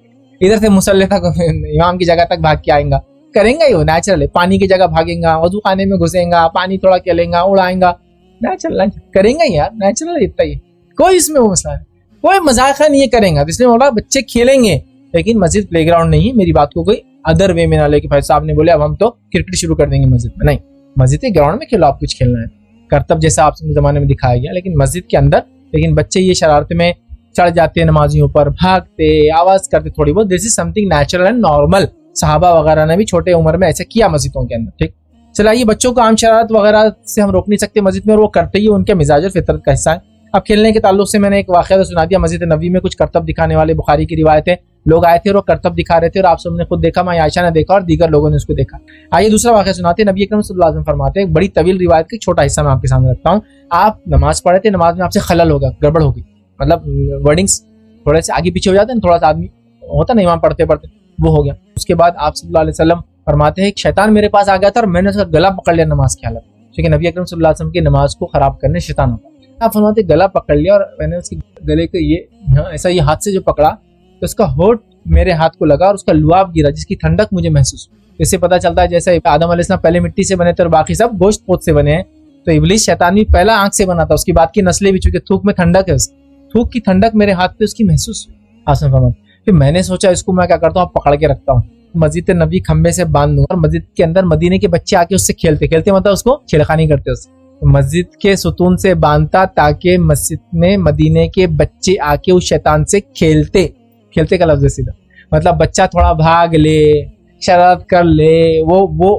ادھر سے مصلی تک امام کی جگہ تک بھاگ کے آئیں گا. کریں گا، یہ نیچرل ہے. پانی کی جگہ بھاگیں گا، وضو خانے میں گھسیں گا، پانی تھوڑا کھیلیں گا، اڑائیں گا، نیچرل کریں گا یار، نیچرل اتنا ہی. کوئی اس میں وہ مسئلہ ہے، کوئی مذاق نہیں ہے، کریں گا. اس لیے بولا بچے کھیلیں گے، لیکن مسجد پلے گراؤنڈ نہیں ہے. میری بات کو کوئی ادر وے میں نہ لے کہ بھائی صاحب نے بولے اب ہم تو کرکٹ شروع کر دیں گے مسجد میں. نہیں، مسجد کے گراؤنڈ میں کھیلو، آپ کچھ کھیلنا ہے کرتب جیسا آپ کے زمانے میں دکھایا گیا، لیکن مسجد کے اندر. لیکن بچے یہ شرارت میں چڑھ جاتے ہیں نمازیوں پر، بھاگتے، آواز کرتے تھوڑی بہت. This is something natural and normal. صحابہ وغیرہ نے بھی چھوٹے عمر میں ایسے کیا مسجدوں کے اندر. ٹھیک، چلائیے بچوں کو عام شرارت وغیرہ سے ہم روک نہیں سکتے مسجد میں، اور وہ کرتے ہی ان کے مزاج اور فطرت کا حصہ ہے. اب کھیلنے کے تعلق سے میں نے ایک واقعہ تو سنا دیا. مسجد نبوی میں کچھ کرتب دکھانے والے بخاری کی روایت ہے، لوگ آئے تھے اور وہ کرتب دکھا رہے تھے، اور آپ سب نے خود دیکھا، میں عائشہ نے دیکھا اور دیگر لوگوں نے اس کو دیکھا. آئیے دوسرا واقعہ سناتے ہیں. نبی اکرم صلی اللہ علیہ وسلم فرماتے ہیں، ایک بڑی طویل روایت کا چھوٹا حصہ میں آپ کے سامنے رکھتا ہوں. آپ نماز پڑھے تھے، نماز میں آپ سے خلل ہوگا، گڑبڑ ہو گئی، مطلب ورڈنگس تھوڑے سے آگے پیچھے ہو جاتے ہیں، تھوڑا سا آدمی ہوتا نا امام پڑھتے پڑھتے وہ ہو گیا. اس کے بعد آپ صلی اللہ علیہ وسلم فرماتے ہیں ایک شیطان میرے پاس آ گیا تھا اور میں نے اس کا گلا پکڑ لیا نماز کی حالت، کیونکہ نبی اکرم صلی اللہ علیہ وسلم کی نماز کو خراب کرنے شیطان ہوتا ہے. آپ فرماتے گلا پکڑ لیا، اور میں نے اس کے گلے کو یہ ایسا یہ ہاتھ سے جو پکڑا تو اس کا ہونٹ میرے ہاتھ کو لگا اور اس کا لعاب گرا، جس کی ٹھنڈک مجھے محسوس ہوئی. اس سے پتہ چلتا ہے جیسے آدم علیہ السلام پہلے مٹی سے بنے تھے اور باقی سب گوشت پوت سے بنے ہیں، تو ابلیس شیطان بھی پہلا آنکھ سے بنا تھا، اس کی بعد کی نسلیں بھی، چونکہ تھوک میں ٹھنڈک ہے، اس تھوک کی ٹھنڈک میرے ہاتھ پہ اس کی محسوس ہوئی. آسان فرماتے پھر میں نے سوچا اس کو میں کیا کرتا ہوں، پکڑ کے رکھتا ہوں. مسجد نبی کھمبے سے باندھ دوں گا اور مسجد کے اندر مدینے کے بچے آ کے اس سے کھیلتے مطلب اس کو چھیڑخانی کرتے اس سے، مسجد کے ستون سے باندھتا تاکہ مسجد میں مدینے کے بچے آ کے اس شیطان سے کھیلتے کا لفظ ہے سیدھا، مطلب بچہ تھوڑا بھاگ لے، شرارت کر لے، وہ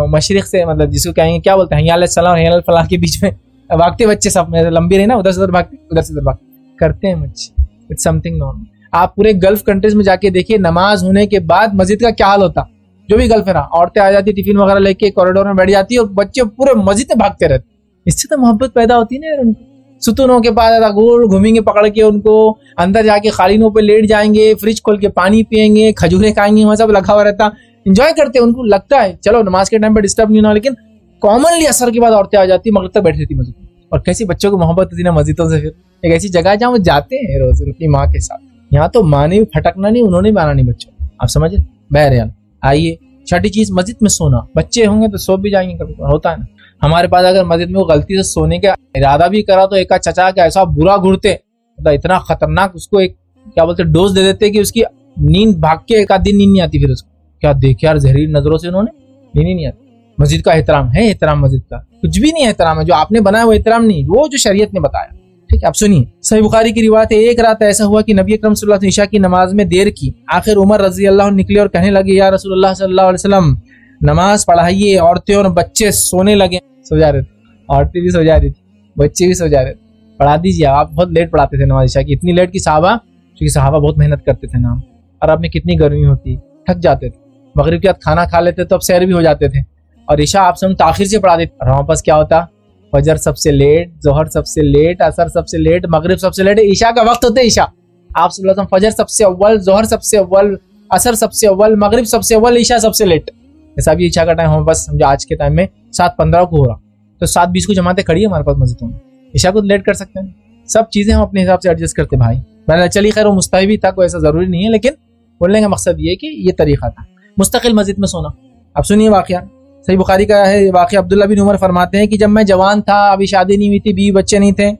مشرق سے مطلب جس کو کہیں گے کیا بولتے ہیں، حی علی الصلاۃ اور حی علی الفلاح کے بیچ میں بھاگتے بچے، سب میں لمبی رہی نا، ادھر سے ادھر بھاگتے ادھر سے ادھر بھاگتے کرتے ہیں بچے، اٹس سم تھنگ نارمل۔ آپ پورے گلف کنٹریز میں جا کے دیکھیے نماز ہونے کے بعد مسجد کا کیا حال ہوتا، جو بھی گلف ہے نا، عورتیں آ جاتی ٹفن وغیرہ لے کے کوریڈور میں بیٹھ جاتی اور بچے پورے مسجد میں بھاگتے رہتے، اس سے تو محبت پیدا ہوتی ہے نا ان کو، ستونوں کے پاس گول گھومیں گے پکڑ کے ان کو، اندر جا کے قالینوں پہ لیٹ جائیں گے، فریج کھول کے پانی پئیں گے، کھجورے کھائیں گے، وہاں سب لگا ہوا رہتا، انجوائے کرتے، ان کو لگتا ہے چلو نماز کے ٹائم پہ ڈسٹرب نہیں ہونا، لیکن کامنلی عصر کے بعد عورتیں آ جاتی مغرب تک بیٹھی رہتی مسجد میں، اور کیسی بچوں کو محبت ہوتی نا مسجدوں سے، پھر ایک ایسی جگہ ہے جہاں وہ جاتے ہیں روز ان کی ماں کے ساتھ، یہاں تو ماں نے بھی پھٹکنا نہیں، انہوں نے بھی آنا نہیں بچوں، آپ سمجھے۔ بہرحال آئیے چھٹی چیز، مسجد میں سونا، بچے ہوں گے تو سو بھی جائیں گے، کبھی ہوتا ہے نا ہمارے پاس، اگر مسجد میں وہ غلطی سے سونے کا ارادہ بھی کرا تو ایک چچا کا ایسا برا گھڑتے، مطلب اتنا خطرناک اس کو ایک کیا بولتے ڈوز دے دیتے کہ اس کی نیند بھاگ کے ایک آدھ دن نیند نہیں آتی، پھر اس کو کیا دیکھے یار زہریلی نظروں سے انہوں نے نیند نہیں آتی۔ مسجد کا احترام ہے، احترام مسجد کا کچھ بھی نہیں احترام ہے، جو آپ نے بنایا وہ احترام نہیں، وہ جو شریعت نے بتایا، ٹھیک ہے۔ اب سنیے، صحیح بخاری کی روایت ہے، ایک رات ایسا ہوا کہ نبی اکرم صلی اللہ علیہ وسلم نے عشاء کی نماز میں دیر کی، آخر عمر رضی اللہ عنہ نکلے اور کہنے لگے یا رسول اللہ صلی اللہ علیہ وسلم نماز پڑھائیے، عورتیں اور بچے سونے لگے، سو جا رہے تھے، عورتیں بھی سو جا رہی تھی، بچے بھی سو جا رہے تھے، پڑھا دیجیے، آپ بہت لیٹ پڑھاتے تھے نماز عشاء کی، اتنی لیٹ کی صحابہ، کیونکہ صحابہ بہت محنت کرتے تھے نا، اور اب میں کتنی گرمی ہوتی، تھک جاتے تھے، مغرب کے بعد کھانا کھا لیتے تو اب سیر بھی ہو جاتے تھے، اور عشاء آپ سے ہم تاخیر سے پڑھا دیتے، اور ہمارے پاس کیا ہوتا، فجر سب سے لیٹ، ظہر سب سے لیٹ، عصر سب سے لیٹ، مغرب سب سے لیٹ، عشاء کا وقت ہوتا ہے عشاء، آپ صلی اللہ علیہ وسلم فجر سب سے اول، ظہر سب سے اول، عصر سب سے اول، مغرب سب سے اول، عشاء سب سے لیٹ، ایسا بھی عشاء کا ٹائم ہمارے پاس سمجھو آج کے ٹائم میں 7:15 کو ہو رہا، تو 7:20 کو جماعتیں کھڑی ہے ہمارے پاس مسجدوں میں، عشاء کو لیٹ کر سکتے ہیں، سب چیزیں ہم اپنے حساب سے ایڈجسٹ کرتے بھائی، میں نے چلی خیر وہ مستحبی تھا، کوئی ایسا ضروری نہیں ہے، لیکن بولنے کا مقصد یہ ہے کہ یہ طریقہ تھا مستقل مسجد میں سونا۔ اب سنیے واقعہ، صحیح بخاری کا ہے واقعہ، عبداللہ بن عمر فرماتے ہیں کہ جب میں جوان تھا، ابھی شادی نہیں ہوئی تھی، بیوی بچے نہیں تھے،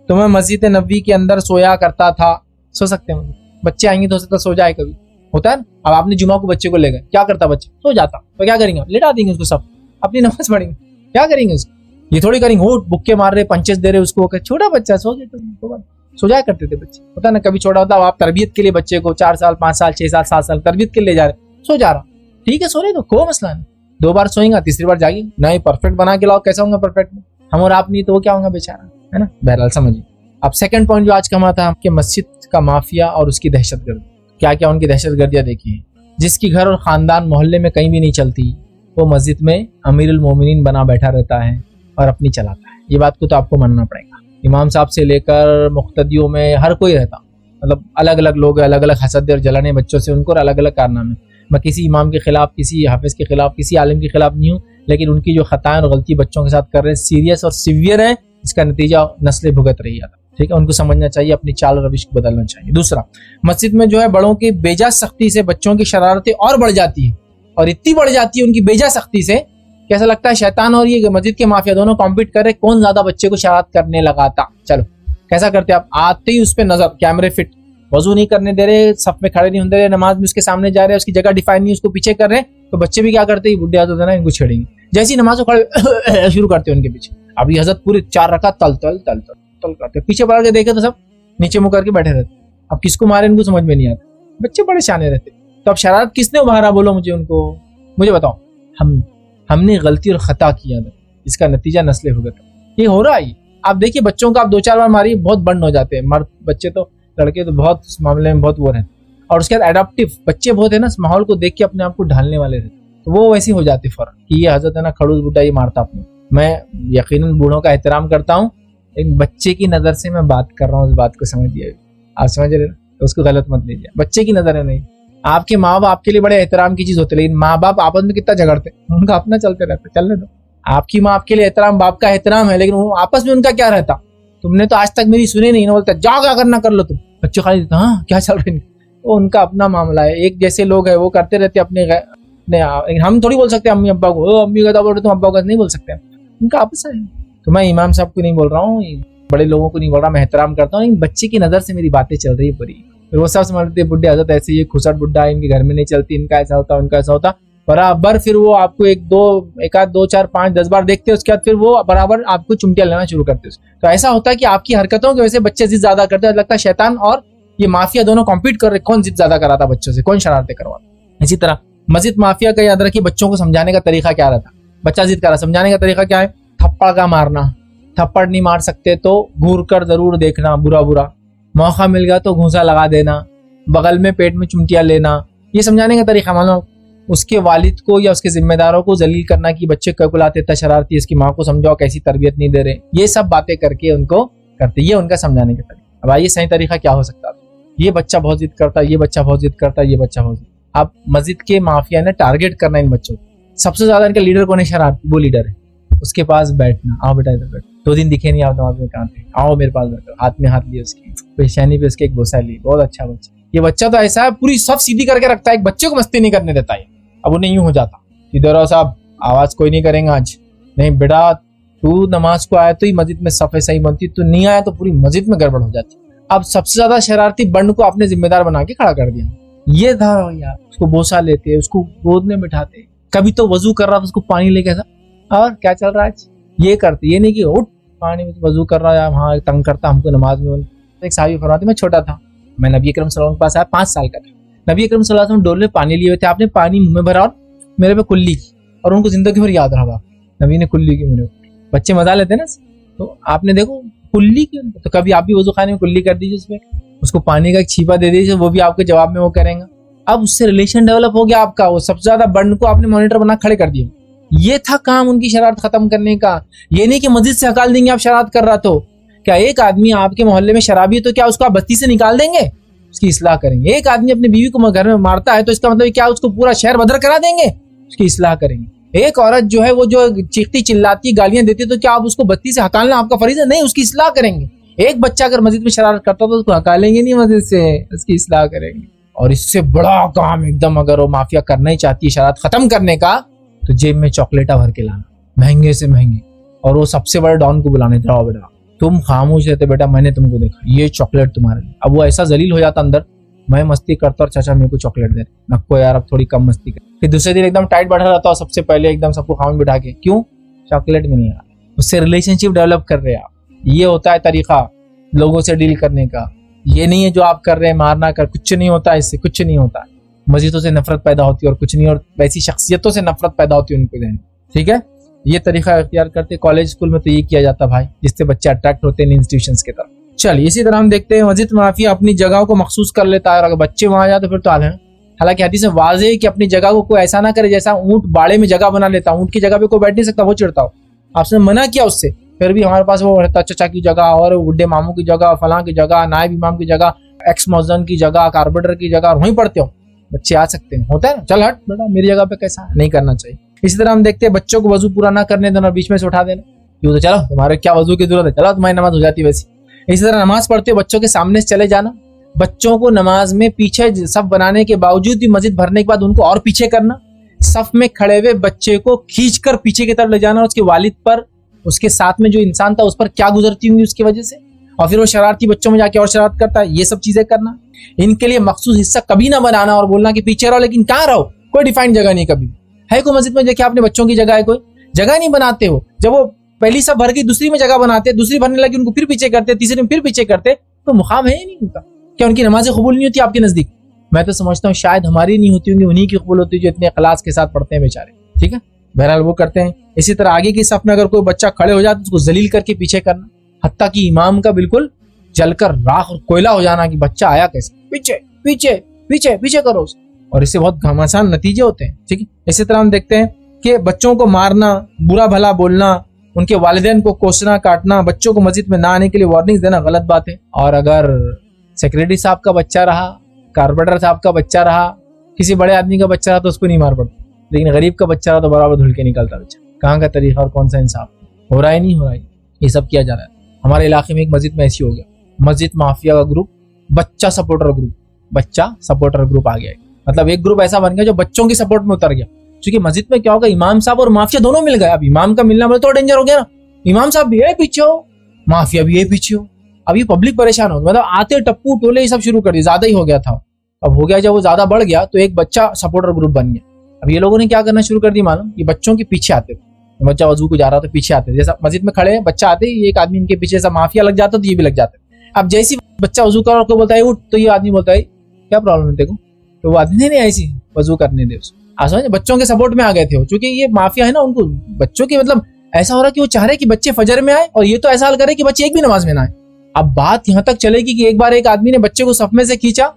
تو میں مسجد نبوی کے اندر سویا کرتا تھا، سو سکتے ہیں بچے آئیں گے تو ہو سکتا سو جائے، کبھی ہوتا ہے نا، اب آپ نے جمعہ کو بچے کو لے گئے، کیا کرتا بچہ، سو جاتا، تو کیا کریں گے، لٹا دیں گے اس کو، سب اپنی نماز پڑھیں گے، کیا کریں گے اس کو، یہ تھوڑی کریں گے وہ بکے مار رہے، پنچز دے رہے اس کو، چھوٹا بچہ سو گئے تو سو جایا کرتے تھے بچے، ہوتا ہے نا، کبھی چھوٹا ہوتا آپ تربیت کے لیے بچے کو 4 سال 5 سال 6 سال 7 سال تربیت کے لیے لے جا رہے، سو جا رہا، ٹھیک ہے سو رہے تو کوئی مسئلہ نہیں، 2 بار سوئیں گا، تیسری بار جاگیں نہیں، پرفیکٹ بنا کے لاؤ، کیسا ہوں گا پرفیکٹ، ہم اور آپ نہیں تو وہ کیا ہوں گا بیچارہ، ہے نا۔ بہرحال سمجھیے۔ اب سیکنڈ پوائنٹ جو آج کا ہمارا تھا کہ مسجد کا مافیا اور اس کی دہشت گردی، کیا کیا ان کی دہشت گردیاں دیکھی ہیں، جس کی گھر اور خاندان محلے میں کہیں بھی نہیں چلتی، وہ مسجد میں امیر المومنین بنا بیٹھا رہتا ہے اور اپنی چلاتا ہے، یہ بات کو تو آپ کو ماننا پڑے گا، امام صاحب سے لے کر مقتدیوں میں ہر کوئی رہتا، مطلب الگ الگ لوگ الگ الگ حسد اور جلانے بچوں سے ان کو الگ الگ کارنامے، میں کسی امام کے خلاف، کسی حافظ کے خلاف، کسی عالم کے خلاف نہیں ہوں، لیکن ان کی جو خطائیں اور غلطی بچوں کے ساتھ کر رہے ہیں سیریس اور سیویئر ہیں، اس کا نتیجہ نسلیں بھگت رہی ہے، ٹھیک ہے، ان کو سمجھنا چاہیے، اپنی چال اور روش کو بدلنا چاہیے۔ دوسرا، مسجد میں جو ہے بڑوں کی بیجا سختی سے بچوں کی شرارتیں اور بڑھ جاتی ہیں، اور اتنی بڑھ جاتی ہے ان کی بیجا سختی سے کہ ایسا لگتا ہے شیطان اور یہ مسجد کے مافیا دونوں کمپیٹ کر رہے کون زیادہ بچے کو شرارت کرنے لگاتا۔ چلو کیسا کرتے آپ، آتے ہی اس پہ نظر، کیمرے فٹ، وضو نہیں کرنے دے رہے، صف میں کھڑے نہیں ہونے دے رہے، نماز میں اس کے سامنے جا رہے، اس کی جگہ ڈیفائن نہیں، اس کو پیچھے کر رہے ہیں، تو بچے بھی کیا کرتے ہیں، بڈھے حضرت ہیں ان کو چھیڑیں گے، جیسی نماز کو کھڑے شروع کرتے ہیں ان کے پیچھے، اب یہ حضرت پورے 4 رکعت تل تل تل تل تل کرتے، پیچھے پڑھ کے دیکھے تو سب نیچے منہ کر کے بیٹھے رہتے، اب کس کو مارے ان کو سمجھ میں نہیں آتا، بچے بڑے شانے رہتے، تو اب شرارت کس نے ابھارا، بولو مجھے، ان کو مجھے بتاؤ، ہم نے غلطی اور خطا کیا تھا، اس کا نتیجہ نسلیں ہو گیا، یہ ہو رہا ہے۔ آپ دیکھیے بچوں کو آپ 2-4 بار ماری بہت بند ہو جاتے ہیں، مرد بچے تو، لڑکے تو بہت اس معاملے میں بہت وہ رہتے، اور اس کے بعد اڈاپٹیو بچے بہت ہے نا، اس ماحول کو دیکھ کے اپنے آپ کو ڈھالنے والے رہتے، تو وہ ویسے ہو جاتے فوراً کہ یہ حضرت ہے نا کھڑوس بڈھا یہ مارتا اپنے، میں یقیناً بوڑھوں کا احترام کرتا ہوں، ایک بچے کی نظر سے میں بات کر رہا ہوں، اس بات کو سمجھیے، آپ سمجھ رہے تو اس کو غلط مت لیجیے، بچے کی نظر ہے نہیں، آپ کے ماں باپ کے لیے بڑے احترام کی چیز ہوتی ہے، لیکن ماں باپ آپس میں کتنا جھگڑتے، ان کا اپنا چلتے رہتا، چلنے دو، آپ کی ماں آپ کے لیے احترام، باپ کا احترام ہے، لیکن وہ آپس میں ان کا کیا رہتا، تم نے تو آج تک میری سنی نہیں، نہ بولتا جاؤ کیا کرنا کر لو تم، بچے خالی ہاں کیا چل رہے ہیں، وہ ان کا اپنا معاملہ ہے، ایک جیسے لوگ ہیں وہ کرتے رہتے اپنے، ہم تھوڑی بول سکتے امی ابا کو، امی کا بول رہے تم ابا کا نہیں بول سکتے، ان کا آپس ہے، تو میں امام صاحب کو نہیں بول رہا ہوں، بڑے لوگوں کو نہیں بول رہا، میں احترام کرتا ہوں، بچے کی نظر سے میری باتیں چل رہی ہے پوری، پھر وہ سب سمجھتے بڈھے حضرت ایسے یہ کھسٹ بڈھا ہے، ان کے گھر میں نہیں چلتی، ان کا ایسا ہوتا ان کا ایسا ہوتا، برابر پھر وہ آپ کو ایک آدھ 2 4 5 10 بار دیکھتے، اس کے بعد پھر وہ برابر آپ کو چمٹیاں لینا شروع کرتے. تو ایسا ہوتا ہے کہ آپ کی حرکتوں کی وجہ سے بچے ضد زیادہ کرتے ہیں، لگتا ہے شیطان اور یہ مافیا دونوں کمپیٹ کر رہے کون ضد زیادہ کراتا بچوں سے، کون شرارتیں کرواتا. اسی طرح مسجد مافیا کا یاد رکھیے بچوں کو سمجھانے کا طریقہ کیا رہتا. بچہ ضد کرا، سمجھانے کا طریقہ کیا ہے؟ تھپڑ کا مارنا. تھپڑ نہیں مار سکتے تو گھور کر ضرور دیکھنا، برا برا موقع مل گیا تو گھونسا لگا دینا، بغل میں پیٹ میں چمٹیاں لینا. یہ سمجھانے کا طریقہ. مان لو اس کے والد کو یا اس کے ذمہ داروں کو ذلیل کرنا کہ بچے کیلکولاتے اتنا شرارتی، اس کی ماں کو سمجھاؤ کیسی تربیت نہیں دے رہے، یہ سب باتیں کر کے ان کو کرتے. یہ ان کا سمجھانے کا طریقہ. اب آئیے صحیح طریقہ کیا ہو سکتا ہے؟ یہ بچہ بہت ضد کرتا ہے، یہ بچہ بہت ضد کرتا ہے، یہ بچہ بہت ضد. اب مسجد کے مافیا نے ٹارگیٹ کرنا ان بچوں کو. سب سے زیادہ ان کا لیڈر کون ہے؟ شرارتی. وہ لیڈر ہے. اس کے پاس بیٹھنا، آؤ بیٹا ادھر بیٹھ، 2 دن دکھے نہیں آپ نماز میں کہاں تھے، آؤ میرے پاس بیٹھو، ہاتھ میں ہاتھ لیے اس کی پیشانی پہ اس کے ایک بوسہ لی. بہت اچھا بچہ. یہ بچہ تو ایسا ہے پوری سب سیدھی کر کے رکھتا ہے، ایک بچے کو مستی نہیں کرنے دیتا ہے. اب انہیں یوں ہو جاتا، ادھر آؤ صاحب، آواز کوئی نہیں کریں گا آج. نہیں بیٹا تو نماز کو آیا تو ہی مسجد میں صفیں صحیح بنتی، تو نہیں آیا تو پوری مسجد میں گڑبڑ ہو جاتی. اب سب سے زیادہ شرارتی بنڈ کو اپنے ذمہ دار بنا کے کھڑا کر دیا. یہ تھا یار، اس کو بوسہ لیتے، اس کو گود میں بٹھاتے. کبھی تو وضو کر رہا تھا اس کو پانی لے کے تھا، اور کیا چل رہا ہے یہ کرتے. یہ نہیں کہ اٹھ پانی میں وضو کر رہا ہے، وہاں تنگ کرتا ہم کو نماز میں. ایک صحابی فرماتے میں چھوٹا تھا، میں نبی اکرم صلی اللہ علیہ وسلم کے پاس آیا، 5 سال کا تھا. نبی اکرم صلی اللہ علیہ وسلم ڈول میں پانی لیے ہوئے تھے، آپ نے پانی منہ میں بھرا اور میرے پہ کلی کی، اور ان کو زندگی بھر یاد رہا. نبی نے کلی کی میرے. بچے مزہ لیتے نا، تو آپ نے دیکھو کلی کی، تو کبھی آپ بھی وضو خانے میں کلی کر دیجیے، اس پہ اس کو پانی کا ایک چھیپا دے دیجیے، وہ بھی آپ کے جواب میں وہ کریں گا. اب اس سے ریلیشن ڈیولپ ہو گیا آپ کا. وہ سب سے زیادہ بنڈ کو آپ نے مانیٹر بنا کھڑے کر دیا. یہ تھا کام ان کی شرارت ختم کرنے کا. یہ نہیں کہ مسجد سے ہکال دیں گے آپ شرارت کر رہا تو. کیا ایک آدمی آپ کے محلے میں شرابی ہے تو کیا اس کو آپ بستی سے نکال دیں گے؟ اس کی اصلاح کریں گے. ایک آدمی اپنی بیوی کو گھر میں مارتا ہے تو اس کا مطلب کیا اس کو پورا شہر بدر کرا دیں گے؟ اس کی اصلاح کریں گے. ایک عورت جو ہے وہ جو چیختی چلاتی گالیاں دیتی تو کیا آپ اس کو بستی سے ہکالنا آپ کا فریضہ نہیں؟ اس کی اصلاح کریں گے. ایک بچہ اگر مسجد میں شرارت کرتا تو اس کو ہکالیں گے نہیں مسجد سے، اس کی اصلاح کریں گے. اور اس سے بڑا کام ایک دم اگر وہ مافیا کرنا ہی چاہتی ہے شرارت ختم کرنے کا، تو جیب میں چاکلیٹا بھر کے لانا، مہنگے سے مہنگے، اور وہ سب سے بڑے ڈان کو بلانے، جاؤ بیٹا تم خاموش رہتے بیٹا، میں نے تم کو دیکھا، یہ چاکلیٹ تمہارے لیے. اب وہ ایسا ذلیل ہو جاتا اندر، میں مستی کرتا اور چاچا میرے کو چاکلیٹ دے، نکو یار اب تھوڑی کم مستی کر. پھر دوسرے دن ایک دم ٹائٹ بیٹھا رہتا اور سب سے پہلے ایک دم سب کو خاموش بٹھا کے، کیوں؟ چاکلیٹ ملنے لگا. اس سے ریلیشن شپ ڈیولپ کر رہے آپ. یہ ہوتا ہے طریقہ لوگوں سے ڈیل کرنے کا. یہ نہیں ہے جو آپ کر رہے ہیں مارنا کر، کچھ نہیں ہوتا اس سے، کچھ نہیں ہوتا. مسجدوں سے نفرت پیدا ہوتی ہے اور کچھ نہیں، اور ویسی شخصیتوں سے نفرت پیدا ہوتی ہے ان کے ذہن. ٹھیک ہے، یہ طریقہ اختیار کرتے. کالج اسکول میں تو یہ کیا جاتا بھائی، جس سے بچے اٹریکٹ ہوتے ہیں انسٹیٹیوشنز کی طرف. چلیے اسی طرح ہم دیکھتے ہیں مسجد مافیا اپنی جگہ کو مخصوص کر لیتا ہے، اور اگر بچے وہاں جاتے پھر تو حال ہے. حالانکہ حدیث میں واضح ہے کہ اپنی جگہ کو کوئی ایسا نہ کرے جیسا اونٹ باڑے میں جگہ بنا لیتا. اونٹ کی جگہ پہ کوئی بیٹھ نہیں سکتا، وہ چڑھتا ہو. آپ نے منع کیا اس سے، پھر بھی ہمارے پاس وہ رہتا چچا کی جگہ اور بڈھے ماموں کی جگہ، فلاں کی جگہ، نائب امام کی جگہ، ایکس موزن کی جگہ، کاربیٹر کی جگہ، اور وہیں پڑھتے ہو. بچے آ سکتے ہیں، ہوتا ہے نا، چل ہٹ بیٹا میری جگہ پہ، کیسا نہیں کرنا چاہیے. اسی طرح ہم دیکھتے ہیں بچوں کو وضو پورا نہ کرنے دینا، بیچ میں سے اٹھا دینا. یوں تو چلو تمہارے کیا وضو کی ضرورت ہے، چلو تمہاری نماز ہو جاتی ویسی. اسی طرح نماز پڑھتے بچوں کے سامنے سے چلے جانا. بچوں کو نماز میں پیچھے صف بنانے کے باوجود بھی مسجد بھرنے کے بعد ان کو اور پیچھے کرنا. صف میں کھڑے ہوئے بچے کو کھینچ کر پیچھے کی طرف لے جانا. اس کے والد پر، اس کے ساتھ میں جو انسان تھا اس پر کیا گزرتی ہوں گی اس کی وجہ سے، اور پھر وہ شرارتی بچوں میں جا کے اور شرارت کرتا ہے. یہ سب چیزیں کرنا. ان کے لیے مخصوص حصہ کبھی نہ بنانا اور بولنا کہ پیچھے رہو، لیکن کہاں رہو، کوئی ڈیفائنڈ جگہ نہیں. کبھی ہے کوئی مسجد میں دیکھیں آپ نے بچوں کی جگہ ہے، کوئی جگہ نہیں بناتے ہو. جب وہ پہلی سب بھر گئی دوسری میں جگہ بناتے، دوسری بھرنے لگی ان کو پھر پیچھے کرتے، تیسری میں پھر پیچھے کرتے. تو مقام ہے ہی نہیں ان کا. کیا ان کی نمازیں قبول نہیں ہوتی آپ کے نزدیک؟ میں تو سمجھتا ہوں شاید ہماری نہیں ہوتی ہوں گی، انہی کی قبول ہوتی ہے جو اتنے اخلاص کے ساتھ پڑھتے ہیں بیچارے. ٹھیک ہے، بہرحال وہ کرتے ہیں. اسی طرح آگے کی صف میں اگر کوئی بچہ کھڑے ہو جاتا تو اس کو ذلیل کر کے پیچھے کرنا، حتیٰ کہ امام کا بالکل جل کر راکھ اور کوئلہ ہو جانا کہ بچہ آیا کیسے، پیچھے پیچھے پیچھے پیچھے کرو. اور اس سے بہت گھمسان نتیجے ہوتے ہیں. ٹھیک ہے، اسی طرح ہم دیکھتے ہیں کہ بچوں کو مارنا، برا بھلا بولنا، ان کے والدین کو کوسنا کاٹنا، بچوں کو مسجد میں نہ آنے کے لیے وارننگز دینا غلط بات ہے. اور اگر سیکرٹری صاحب کا بچہ رہا، کارپیٹر صاحب کا بچہ رہا، کسی بڑے آدمی کا بچہ رہا تو اس کو نہیں مار پڑتا، لیکن غریب کا بچہ رہا تو برابر دھل کے نکلتا بچہ. کہاں کا طریقہ اور کون سا انصاف ہو رہا ہے؟ نہیں ہو رہا ہے. یہ سب کیا جا رہا ہے. ہمارے علاقے میں ایک مسجد میں ایسی ہو گیا، مسجد مافیا کا گروپ، بچہ سپورٹر گروپ آ گیا. مطلب ایک گروپ ایسا بن گیا جو بچوں کی سپورٹ میں اتر گیا. کیونکہ مسجد میں کیا ہوگا، امام صاحب اور مافیا دونوں مل گئے. اب امام کا ملنا بولے تو ڈینجر ہو گیا نا. امام صاحب بھی ہے پیچھے ہو، مافیا بھی ہے پیچھے ہو. اب یہ پبلک پریشان ہو گئی, مطلب آتے ٹپو ٹولے یہ سب شروع کر دی, زیادہ ہی ہو گیا تھا. اب ہو گیا جب وہ زیادہ بڑھ گیا تو ایک بچہ سپورٹر گروپ بن گیا. اب یہ لوگوں نے کیا کرنا شروع کر دی معلوم, یہ بچوں کے پیچھے آتے تھے, بچہ وضو کو جا رہا تو پیچھے آتے, جیسا مسجد میں کھڑے ہیں بچہ آتے ہی ایک آدمی ان کے پیچھے ایسا مافیا لگ جاتا تو یہ بھی لگ جاتے. اب جیسی بچہ وضو کر کو بولتا ہے اٹھ, تو یہ آدمی بولتا ہے کیا پرابلم ہے دیکھو, تو وہ آدمی نہیں ایسی وضو کرنے دے اس کو. بچوں کے سپورٹ میں آ گئے تھے چونکہ یہ مافیا ہے نا, ان کو بچوں کی مطلب ایسا ہو رہا کہ وہ چاہ رہے کہ بچے فجر میں آئے اور یہ تو ایسا حال کرے کہ بچے ایک بھی نماز میں نہ آئے. اب بات یہاں تک چلے گی کہ ایک بار ایک آدمی نے بچے کو صف میں سے کھینچا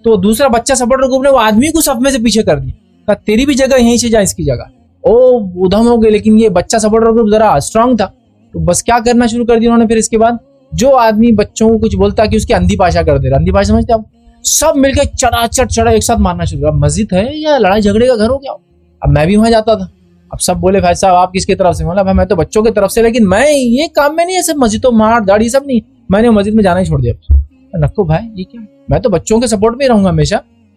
تو دوسرا بچہ سپورٹر گروپ نے وہ آدمی کو صف میں سے پیچھے کر دیا, تیری بھی جگہ یہیں سے جا اس کی جگہ. ادھم ہو گئے, لیکن یہ بچہ سپورٹر گروپ ذرا اسٹرانگ تھا تو بس کیا کرنا شروع کر دیا انہوں نے. پھر اس کے بعد جو آدمی بچوں کو کچھ بولتا کہ اس کی اندھی پاشا کر دے رہا, اندھی پاشا سمجھتے آپ, سب مل کے چڑا ایک ساتھ مارنا شروع کیا. مسجد ہے یا لڑائی جھگڑے کا گھر ہو گیا. اب میں بھی وہاں جاتا تھا, اب سب بولے بھائی صاحب آپ کس کی طرف سے, بولا میں تو بچوں کی طرف سے, لیکن میں یہ کام میں نہیں ہے, سب مسجدوں مار داڑھی سب نہیں, میں نے مسجد میں جانا ہی چھوڑ دیا. نکو بھائی یہ کیا, میں تو بچوں کے سپورٹ میں رہوں گا ہمیشہ,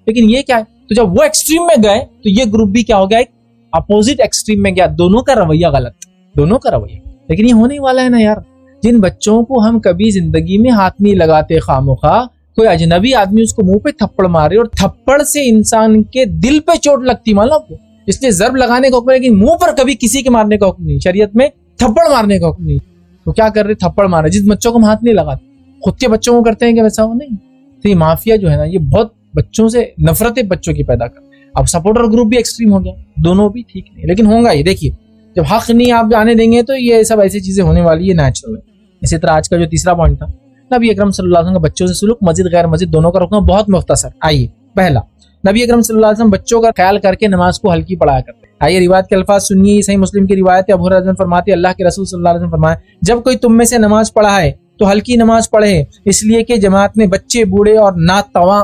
لیکن یہ کیا ہے. تو جب وہ ایکسٹریم میں گئے تو یہ گروپ بھی کیا ہو گیا, ایک اپوزٹ ایکسٹریم میں گیا. دونوں کا رویہ غلط, دونوں کا رویہ. لیکن یہ ہونے والا ہے نا یار, جن بچوں کو ہم کبھی زندگی میں ہاتھ نہیں لگاتے, خاموخواہ کوئی اجنبی آدمی اس کو منہ پہ تھپڑ مارے, اور تھپڑ سے انسان کے دل پہ چوٹ لگتی مان لو آپ کو, اس لیے ضرب لگانے کا حکم ہے لیکن منہ پر کبھی کسی کے مارنے کا حکم نہیں, شریعت میں تھپڑ مارنے کا حکم نہیں. تو کیا کر رہے, تھپڑ مارے. جس بچوں کو ہم ہاتھ نہیں لگاتے خود کے بچوں کو کرتے ہیں کہ ویسا ہو نہیں. تو یہ مافیا جو ہے نا, یہ بہت بچوں سے نفرتیں بچوں کی پیدا کر. اب سپورٹر گروپ بھی ایکسٹریم ہو گیا, دونوں بھی ٹھیک نہیں, لیکن ہوگا یہ. دیکھیے جب حق نہیں آپ جانے دیں گے تو یہ سب ایسی چیزیں ہونے والی ہے, نیچرل ہے. اسی طرح آج کا جو تیسرا پوائنٹ تھا, نبی اکرم صلی اللہ علیہ وسلم کا بچوں سے سلوک, مسجد غیر مسجد دونوں کا رکنا, بہت مختصر. آئیے پہلا, نبی اکرم صلی اللہ علیہ وسلم بچوں کا خیال کر کے نماز کو ہلکی پڑھایا کرتے. آئیے روایت کے الفاظ سنیے, صحیح مسلم کی روایت ہے, ابو ہریرہ رضی اللہ عنہ فرماتے ہیں اللہ کے رسول صلی اللہ علیہ وسلم فرمائے جب کوئی تم میں سے نماز پڑھائے تو ہلکی نماز پڑھے, اس لیے کہ جماعت میں بچے, بوڑھے اور ناتواں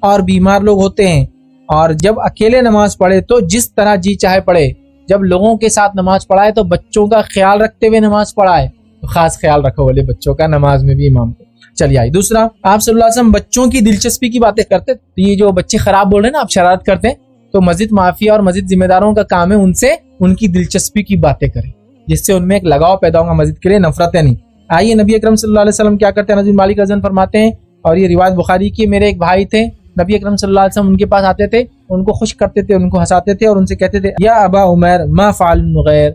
اور بیمار لوگ ہوتے ہیں, اور جب اکیلے نماز پڑھے تو جس طرح جی چاہے پڑھے. جب لوگوں کے ساتھ نماز پڑھائے تو بچوں کا خیال رکھتے ہوئے نماز پڑھائے, تو خاص خیال رکھو بولے بچوں کا نماز میں بھی امام کو. چلیے آئیے دوسرا, آپ صلی اللہ علیہ وسلم بچوں کی دلچسپی کی باتیں کرتے. تو یہ جو بچے خراب بول رہے ہیں نا, آپ شرارت کرتے ہیں, تو مسجد مافیا اور مسجد ذمہ داروں کا کام ہے ان سے ان کی دلچسپی کی باتیں کریں, جس سے ان میں ایک لگاؤ پیدا ہوگا مسجد کے لیے, نفرتیں نہیں. آئیے نبی اکرم صلی اللہ علیہ وسلم کیا کرتے ہیں, انس بن مالک رضی اللہ عنہ فرماتے ہیں, اور یہ روایت بخاری کی, میرے ایک بھائی تھے, نبی اکرم صلی اللہ علیہ وسلم ان کے پاس آتے تھے, ان کو خوش کرتے تھے, ان کو ہنساتے تھے, اور ان سے کہتے تھے یا ابا عمیر ما فعل النغیر,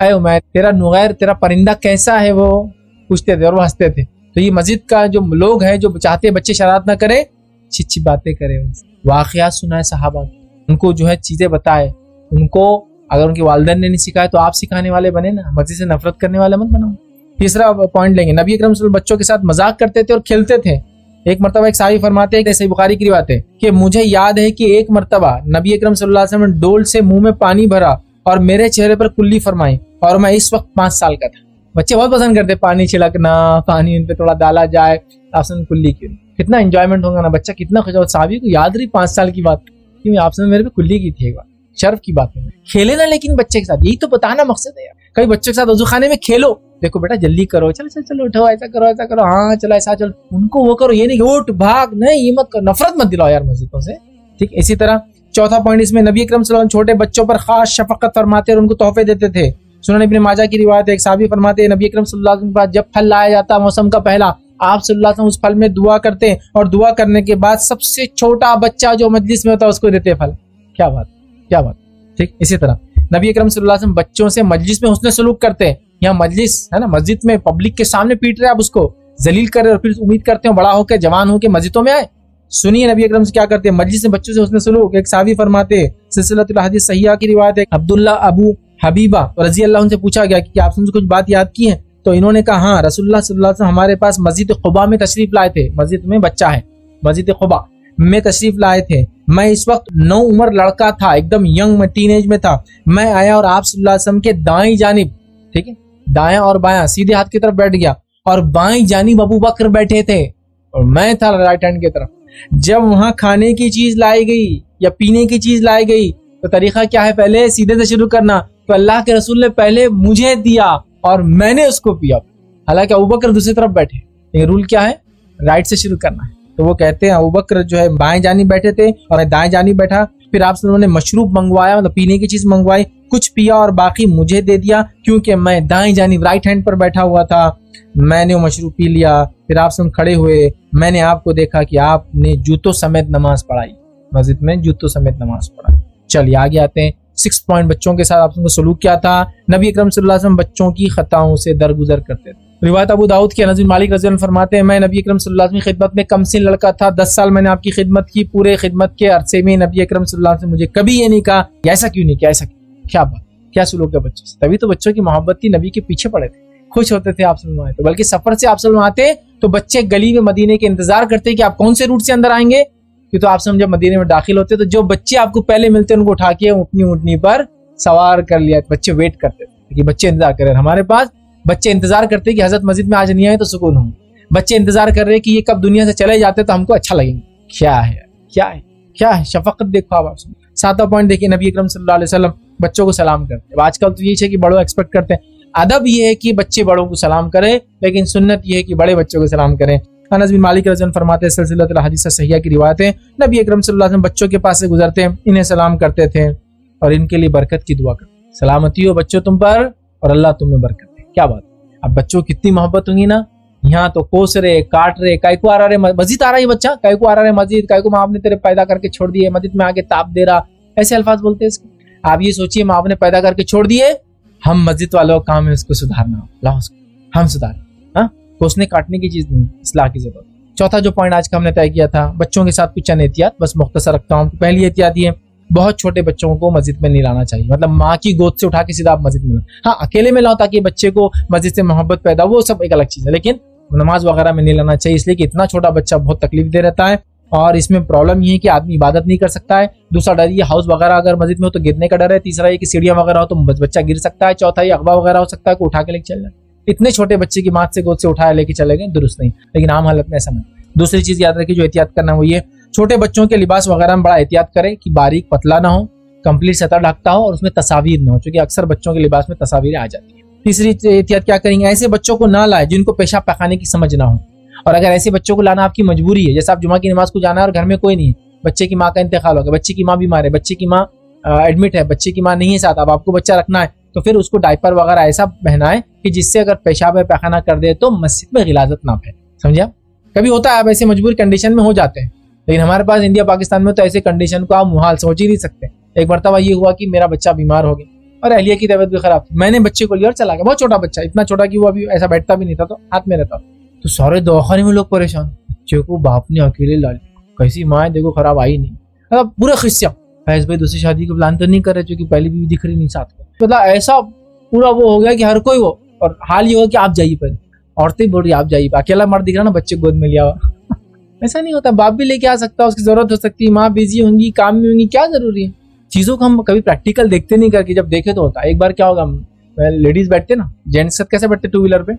اے عمیر تیرا نغیر, تیرا پرندہ کیسا ہے, وہ پوچھتے تھے اور وہ ہنستے تھے. تو یہ مسجد کا جو لوگ ہیں جو چاہتے ہیں بچے شرارت نہ کرے, اچھی اچھی باتیں کرے, ان سے واقعات سنائے صحابہ, ان کو جو ہے چیزیں بتائے, ان کو اگر ان کے والدین نے نہیں سکھایا تو آپ سکھانے والے بنے نا, مسجد سے نفرت کرنے والے مت بناؤ. تیسرا پوائنٹ لیں گے, نبی اکرم صلی اللہ علیہ وسلم بچوں کے ساتھ مذاق کرتے تھے اور کھیلتے تھے. ایک مرتبہ ایک صحابی فرماتے ہیں کہ صحیح بخاری کی روایت ہے کہ مجھے یاد ہے کہ ایک مرتبہ نبی اکرم صلی اللہ علیہ وسلم نے ڈول سے منہ میں پانی بھرا اور میرے چہرے پر کلی فرمائی, اور میں اس وقت 5 سال کا تھا. بچے بہت پسند کرتے پانی چھڑکنا, پانی ان پہ تھوڑا ڈالا جائے, آپ نے کلی کی, کتنا انجوائمنٹ ہوگا نا, بچہ کتنا خوش ہو. صحابی کو یاد رہی 5 سال کی بات کہ آپ نے میرے پہ کلی کی تھی, ایک بار شرف کی بات ہے. کھیلے نا لیکن بچے کے ساتھ, یہی تو بتانا مقصد ہے. کئی بچوں کے ساتھ وضو خانے میں کھیلو, دیکھو بیٹا جلدی کرو, چلو اٹھو, ایسا کرو, ہاں چلو ایسا چلو, ان کو وہ کرو, یہ نہیں کہ اٹھ بھاگ, نہیں یہ مت کرو, نفرت مت دلاؤ یار مسجدوں سے, ٹھیک. اسی طرح چوتھا پوائنٹ اس میں, نبی اکرم صلی اللہ علیہ وسلم چھوٹے بچوں پر خاص شفقت فرماتے اور ان کو تحفے دیتے تھے. سنن ابن ماجہ کی روایت ہے, ایک صحابی فرماتے ہیں نبی اکرم صلی اللہ علیہ وسلم کے پاس جب پھل لایا جاتا موسم کا پہلا, آپ صلی اللہ علیہ وسلم اس پھل میں دعا کرتے, اور دعا کرنے کے بعد سب سے چھوٹا بچہ جو مجلس میں ہوتا ہے اس کو دیتے پھل. کیا بات, ٹھیک. اسی طرح نبی اکرم صلی اللہ علیہ وسلم بچوں سے مجلس میں حسن سلوک کرتے ہیں. یہاں مجلس ہے نا, مسجد میں پبلک کے سامنے پیٹ رہے, آپ اس کو ذلیل کر رہے, اور پھر امید کرتے ہیں بڑا ہو کے جوان ہو کے مسجدوں میں آئے. سنیے نبی اکرم سے کیا کرتے ہیں, مجلس میں بچوں سے حسن سلوک. ایک صحابی فرماتے, سلسلۃ الاحادیث صحیحہ کی روایت ہے, عبداللہ ابو حبیبہ رضی اللہ عنہ سے پوچھا گیا کہ آپ نے کچھ بات یاد کی ہے, تو انہوں نے کہا ہاں, رسول اللہ صلی اللہ علیہ وسلم ہمارے پاس مسجد قباء میں تشریف لائے تھے. مسجد میں بچہ ہے, مسجد قباء میں تشریف لائے تھے. میں اس وقت 9 عمر لڑکا تھا, ایک دم ینگ, میں ٹین ایج میں تھا. میں آیا اور آپ صلی اللہ علیہ وسلم کے دائیں جانب, ٹھیک ہے, دایاں اور بایاں سیدھے ہاتھ کی طرف بیٹھ گیا, اور بائیں جانب ابو بکر بیٹھے تھے اور میں تھا رائٹ ہینڈ کی طرف. جب وہاں کھانے کی چیز لائی گئی یا پینے کی چیز لائی گئی تو طریقہ کیا ہے, پہلے سیدھے سے شروع کرنا. تو اللہ کے رسول نے پہلے مجھے دیا اور میں نے اس کو پیا, حالانکہ ابو بکر دوسری طرف بیٹھے. یہ رول کیا ہے, رائٹ سے شروع کرنا ہے. تو وہ کہتے ہیں ابو بکر جو ہے بائیں جانب بیٹھے تھے اور میں دائیں جانب بیٹھا. پھر آپ نے مشروب منگوایا, مطلب پینے کی چیز منگوائی, کچھ پیا اور باقی مجھے دے دیا کیونکہ میں دائیں جانب رائٹ ہینڈ پر بیٹھا ہوا تھا. میں نے وہ مشروب پی لیا. پھر آپ سے کھڑے ہوئے, میں نے آپ کو دیکھا کہ آپ نے جوتوں سمیت نماز پڑھائی, مسجد میں جوتوں سمیت نماز پڑھائی. چلیے آگے آتے ہیں. 6 پوائنٹ بچوں کے ساتھ آپ کو سلوک کیا تھا. نبی اکرم صلی اللہ علیہ وسلم بچوں کی خطاؤں سے درگزر کرتے تھے. روایت ابو داؤد کی, انس بن مالک رضی اللہ عنہ فرماتے ہیں میں نبی اکرم صلی اللہ علیہ وسلم کی خدمت میں کم سن لڑکا تھا. 10 سال میں نے آپ کی خدمت کی. پورے خدمت کے عرصے میں نبی اکرم صلی اللہ علیہ وسلم نے مجھے کبھی یہ نہیں کہا کہ ایسا کیوں نہیں کیا, ایسا کیا بات, کیا سلوک ہے بچوں سے. تبھی تو بچوں کی محبت تھی, نبی کے پیچھے پڑے تھے, خوش ہوتے تھے آپ صلی اللہ علیہ وسلم. بلکہ سفر سے آپ صلی اللہ علیہ وسلم آتے تو بچے گلی میں مدینے کے انتظار کرتے کہ آپ کون سے روٹ سے اندر آئیں گے. تو آپ سے جب مدینے میں داخل ہوتے تو جو بچے آپ کو پہلے ملتے ان کو اٹھا کے اپنی اونٹنی پر سوار کر لیا. بچے ویٹ کرتے تھے کہ بچے انتظار کر رہے ہیں ہمارے پاس. بچے انتظار کرتے کہ حضرت مسجد میں آج نہیں آئے تو سکون ہوں. بچے انتظار کر رہے کہ یہ کب دنیا سے چلے جاتے تو ہم کو اچھا لگیں گے. کیا ہے شفقت دیکھو آپ. 7واں پوائنٹ دیکھیے, نبی اکرم صلی اللہ علیہ وسلم بچوں کو سلام کرتے. آج کل تو یہ ہے کہ بڑوں ایکسپیکٹ کرتے ہیں. ادب یہ ہے کہ بچے بڑوں کو سلام کریں, لیکن سنت یہ ہے کہ بڑے بچوں کو سلام کریں. انس بن مالک رضی اللہ عنہ فرماتے ہیں سلسلہ الحدیث صحیحہ کی روایت ہے نبی اکرم صلی اللہ علیہ وسلم بچوں کے پاس سے گزرتے انہیں سلام کرتے تھے اور ان کے لیے برکت کی دعا کرتے. سلامتی ہو بچوں تم پر اور اللہ تم میں برکت دے. کیا بات. اب بچوں کی کتنی محبت ہوں گی نا, یہاں تو کوس رہے, کاٹ رہے, کائی کو آ رہا ہے مسجد, آ رہا ہے بچہ کائی کو آ رہا ہے مسجد, کائی کو ماں نے تیرے پیدا کر کے چھوڑ دیے, مسجد میں آگے تاپ دے رہا, ایسے الفاظ بولتے ہیں اس کو. آپ یہ سوچئے ماں نے پیدا کر کے چھوڑ دیے, ہم مسجد والوں کا کام ہے اس کو سدھارنا, لاؤ اس کو ہم سدھاریں. ہاں, کوسنے کاٹنے کی چیز نہیں, اصلاح کی ضرورت. چوتھا جو پوائنٹ آج کا ہم نے طے کیا تھا, بچوں کے ساتھ کچھ چند احتیاط, بس مختصر رکھتا ہوں. پہلی احتیاط یہ, بہت چھوٹے بچوں کو مسجد میں نہیں لانا چاہیے. مطلب ماں کی گود سے اٹھا کے سیدھا آپ مسجد میں لاؤ. ہاں اکیلے میں لاؤ تاکہ بچے کو مسجد سے محبت پیدا, وہ سب ایک الگ چیز ہے, لیکن نماز وغیرہ میں نہیں لانا چاہیے, اس لیے کہ اتنا چھوٹا بچہ بہت تکلیف دے رہتا ہے. اور اس میں پرابلم یہ ہے کہ آدمی عبادت نہیں کر سکتا ہے. دوسرا ڈر یہ ہاؤس وغیرہ اگر مسجد میں ہو تو گرنے کا ڈر ہے. تیسرا یہ کہ سیڑھیاں وغیرہ ہو تو بچہ گر سکتا ہے. چوتھا یہ اغوا وغیرہ ہو سکتا ہے کہ اٹھا کے لے کے چل جائے. اتنے چھوٹے بچے کی ماتھ سے گود سے اٹھایا لے کے چلے گئے درست نہیں, لیکن عام حالت میں ایسا نہیں. دوسری چیز یاد رکھیے جو احتیاط کرنا وہ یہ, چھوٹے بچوں کے لباس وغیرہ میں بڑا احتیاط کریں کہ باریک پتلا نہ ہو, کمپلیٹ سطح ڈھکتا ہو اور اس میں تصاویر نہ ہو, چونکہ اکثر بچوں کے لباس میں تصاویریں آ جاتی ہیں. تیسری احتیاط کیا کریں گے, ایسے بچوں کو نہ لائیں جن کو پیشاب پخانے کی سمجھ نہ ہو. اور اگر ایسے بچوں کو لانا آپ کی مجبوری ہے, جیسے آپ جمعہ کی نماز کو جانا ہے اور گھر میں کوئی نہیں ہے, بچے کی ماں کا انتقال ہو گیا, بچے کی ماں بیمار ہے, بچے کی ماں ایڈمٹ ہے, بچے کی ماں نہیں ہے ساتھ, اب آپ کو بچہ رکھنا ہے, تو پھر اس کو ڈائپر وغیرہ ایسا پہنائیں کہ جس سے اگر پیشاب پخانہ کر دے تو مسجد میں غلاظت نہ پھیلے. سمجھا, کبھی ہوتا ہے آپ ایسے مجبور کنڈیشن میں ہو جاتے ہیں, لیکن ہمارے پاس انڈیا پاکستان میں تو ایسے کنڈیشن کو آپ محال سوچ ہی نہیں سکتے. ایک مرتبہ یہ ہوا کہ میرا بچہ بیمار ہو گیا اور اہلیہ کی طبیعت بھی خراب تھی, میں نے بچے کو لیا اور چلا گیا. بہت چھوٹا بچہ, اتنا چھوٹا کہ وہ ابھی ایسا بیٹھتا بھی نہیں تھا, تو ہاتھ میں رہتا. تو سارے دواخانے میں لوگ پریشان, بچے کو باپ نے اکیلے لا لیا, کیسی ماں ہے دیکھو, خراب آئی نہیں, مطلب پورا خصیہ. فیض بھائی دوسری شادی کو پلان تو نہیں کر رہے چونکہ پہلی بھی دکھ رہی نہیں ساتھ میں, مطلب ایسا پورا وہ ہو گیا کہ ہر کوئی وہ, اور حال یہ ہو کہ آپ جائیے پہلے, عورتیں بول رہی آپ جائیے, اکیلا مرد دکھ رہا نا بچے گود میں لیا ہوا. ایسا نہیں ہوتا, باپ بھی لے کے آ سکتا, اس کی ضرورت ہو سکتی ہے, ماں بزی ہوں گی, کام میں ہوں گی, کیا ضروری ہے. چیزوں کو ہم کبھی پریکٹیکل دیکھتے نہیں کر کے, جب دیکھے تو ہوتا ہے. ایک بار کیا ہوگا, لیڈیز بیٹھتے نا, جینٹس ساتھ کیسے بیٹھتے ٹو ویلر پہ,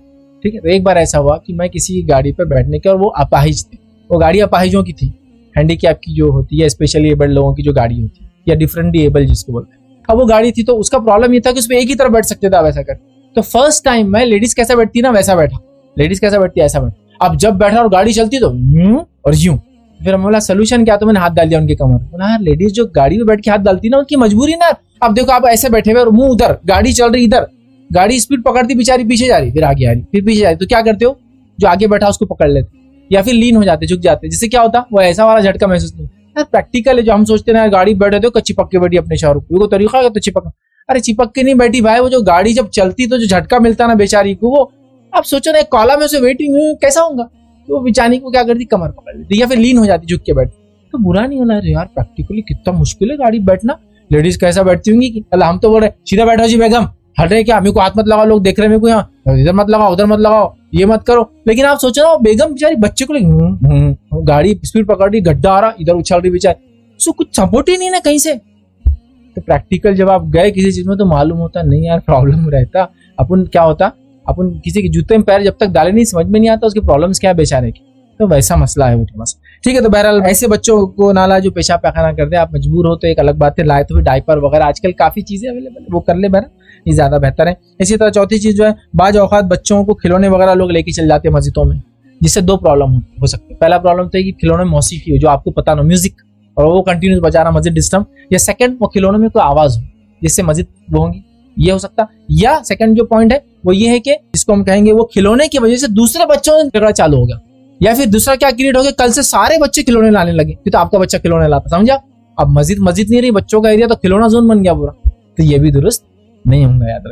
ٹھیک ہے. تو ایک بار ایسا ہوا کہ میں کسی گاڑی پہ بیٹھنے کے, اور وہ اپاہج تھے, وہ گاڑی اپاہجوں کی تھی, ہینڈی کیپ کی جو ہوتی ہے, اسپیشلی ایبلڈ لوگوں کی جو گاڑی ہوتی ہے, یا ڈفرنٹلی ایبل جس کو بولتے ہیں. اب وہ گاڑی تھی تو اس کا پرابلم یہ تھا کہ اس پہ ایک ہی طرف بیٹھ سکتے تھا ویسا کر. تو فرسٹ ٹائم میں لیڈیز کیسا بیٹھتی نا ویسا بیٹھا, لیڈیز کیسا بیٹھتی ہے ایسا بیٹھا. اب جب بیٹھا اور گاڑی چلتی تو یوں اور یوں, پھر ہم بولا سولوشن کیا, تو میں نے ہاتھ ڈال دیا ان کے کمر. بولا یار لیڈیز جو گاڑی میں بیٹھ کے ہاتھ ڈالتی نا ان کی مجبوری نا. اب دیکھو آپ ایسے بیٹھے ہوئے اور منہ ادھر, گاڑی چل رہی ادھر, گاڑی اسپیڈ پکڑتی بیچاری پیچھے جا رہی, پھر آگے آ رہی, پھر پیچھے جا رہی, تو کیا کرتے ہو, جو آگے بیٹھا اس کو پکڑ لیتے یا پھر لین ہو جاتے, جھک جاتے, جس سے کیا ہوتا وہ ایسا والا جھٹکا محسوس نہیں. پریکٹیکل ہے جو ہم سوچتے ہیں گاڑی بیٹھے تو چپک کے بیٹھی اپنے شاہ رخ کو, طریقہ ہے تو چپک, ارے چپک کے نہیں بیٹھی بھائی, وہ جو گاڑی جب چلتی تو جو جھٹکا ملتا نا بیچاری کو, وہ آپ سوچو نا ایک کالا میں سے ویٹنگ کیسا ہوگا, تو وہ بیچاری کو کیا کرتی کمر پکڑ لیتی یا پھر لین ہو جاتی جھک کے بیٹھتی. تو برا نہیں ہونا یار, پریکٹیکلی کتنا مشکل ہے گاڑی بیٹھنا. لیڈیز کیسا بیٹھتی ہوں گی, اللہ ہم تو بول رہے سیدھا بیٹھو جی بیگم, ہٹ رہے کیا, میرے کو ہاتھ مت لگاؤ, لوگ دیکھ رہے میرے کو, یہاں ادھر مت لگاؤ ادھر مت لگاؤ, یہ مت کرو. لیکن آپ سوچو نا بیگم بیچاری بچے کو گاڑی اسپیڈ پکڑ رہی, گڈھا آ رہا, ادھر اچھل رہی بیچاری, اس کو کچھ سپورٹ ہی نہیں نا کہیں سے. تو پریکٹیکل جب آپ گئے کسی چیز میں تو معلوم ہوتا نہیں یار پرابلم رہتا. اپن کیا ہوتا, اپن کسی کے جوتے میں پیر جب تک ڈالے نہیں سمجھ میں نہیں آتا اس کے پرابلمس کیا ہے بیچارے کی. تو ویسا مسئلہ ہے وہ بس, ٹھیک ہے. تو بہرحال ایسے بچوں کو نہ لائے جو پیشاب پیخانہ کرتے ہیں, آپ مجبور ہو تو ایک الگ بات ہے, لائے تو ڈائپر وغیرہ آج کل کافی چیزیں اویلیبل ہے, وہ کر لے بہرحال, یہ زیادہ بہتر ہے. اسی طرح چوتھی چیز جو ہے, بعض اوقات بچوں کو کھلونے وغیرہ لوگ لے کے چل جاتے ہیں مسجدوں میں, جس سے دو پرابلم ہو سکتے ہیں. پہلا پرابلم تو ہے کہ کھلونے میں موسیقی ہو جو آپ کو پتا نہ, میوزک, اور وہ کنٹینیوس بجا رہا مسجد ڈسٹرب, یا سیکنڈ وہ کھلونے میں کوئی آواز ہو, جس سے مزید وہ ہوں گی، یہ ہو سکتا. یا سیکنڈ جو پوائنٹ ہے وہ یہ ہے کہ جس کو ہم کہیں گے وہ کھلونے کی وجہ سے دوسرے بچوں میں جھگڑا چالو ہو گیا، یا پھر دوسرا کیا کریٹ ہو گیا، کل سے سارے بچے کھلونے لانے لگے، پھر تو آپ کا بچہ کھلونے لاتا، سمجھا؟ اب مزید نہیں رہی، بچوں کا ایریا تو کھلونا زون بن گیا پورا. تو یہ بھی درست نہیں ہوں گا، یاد رکھیں.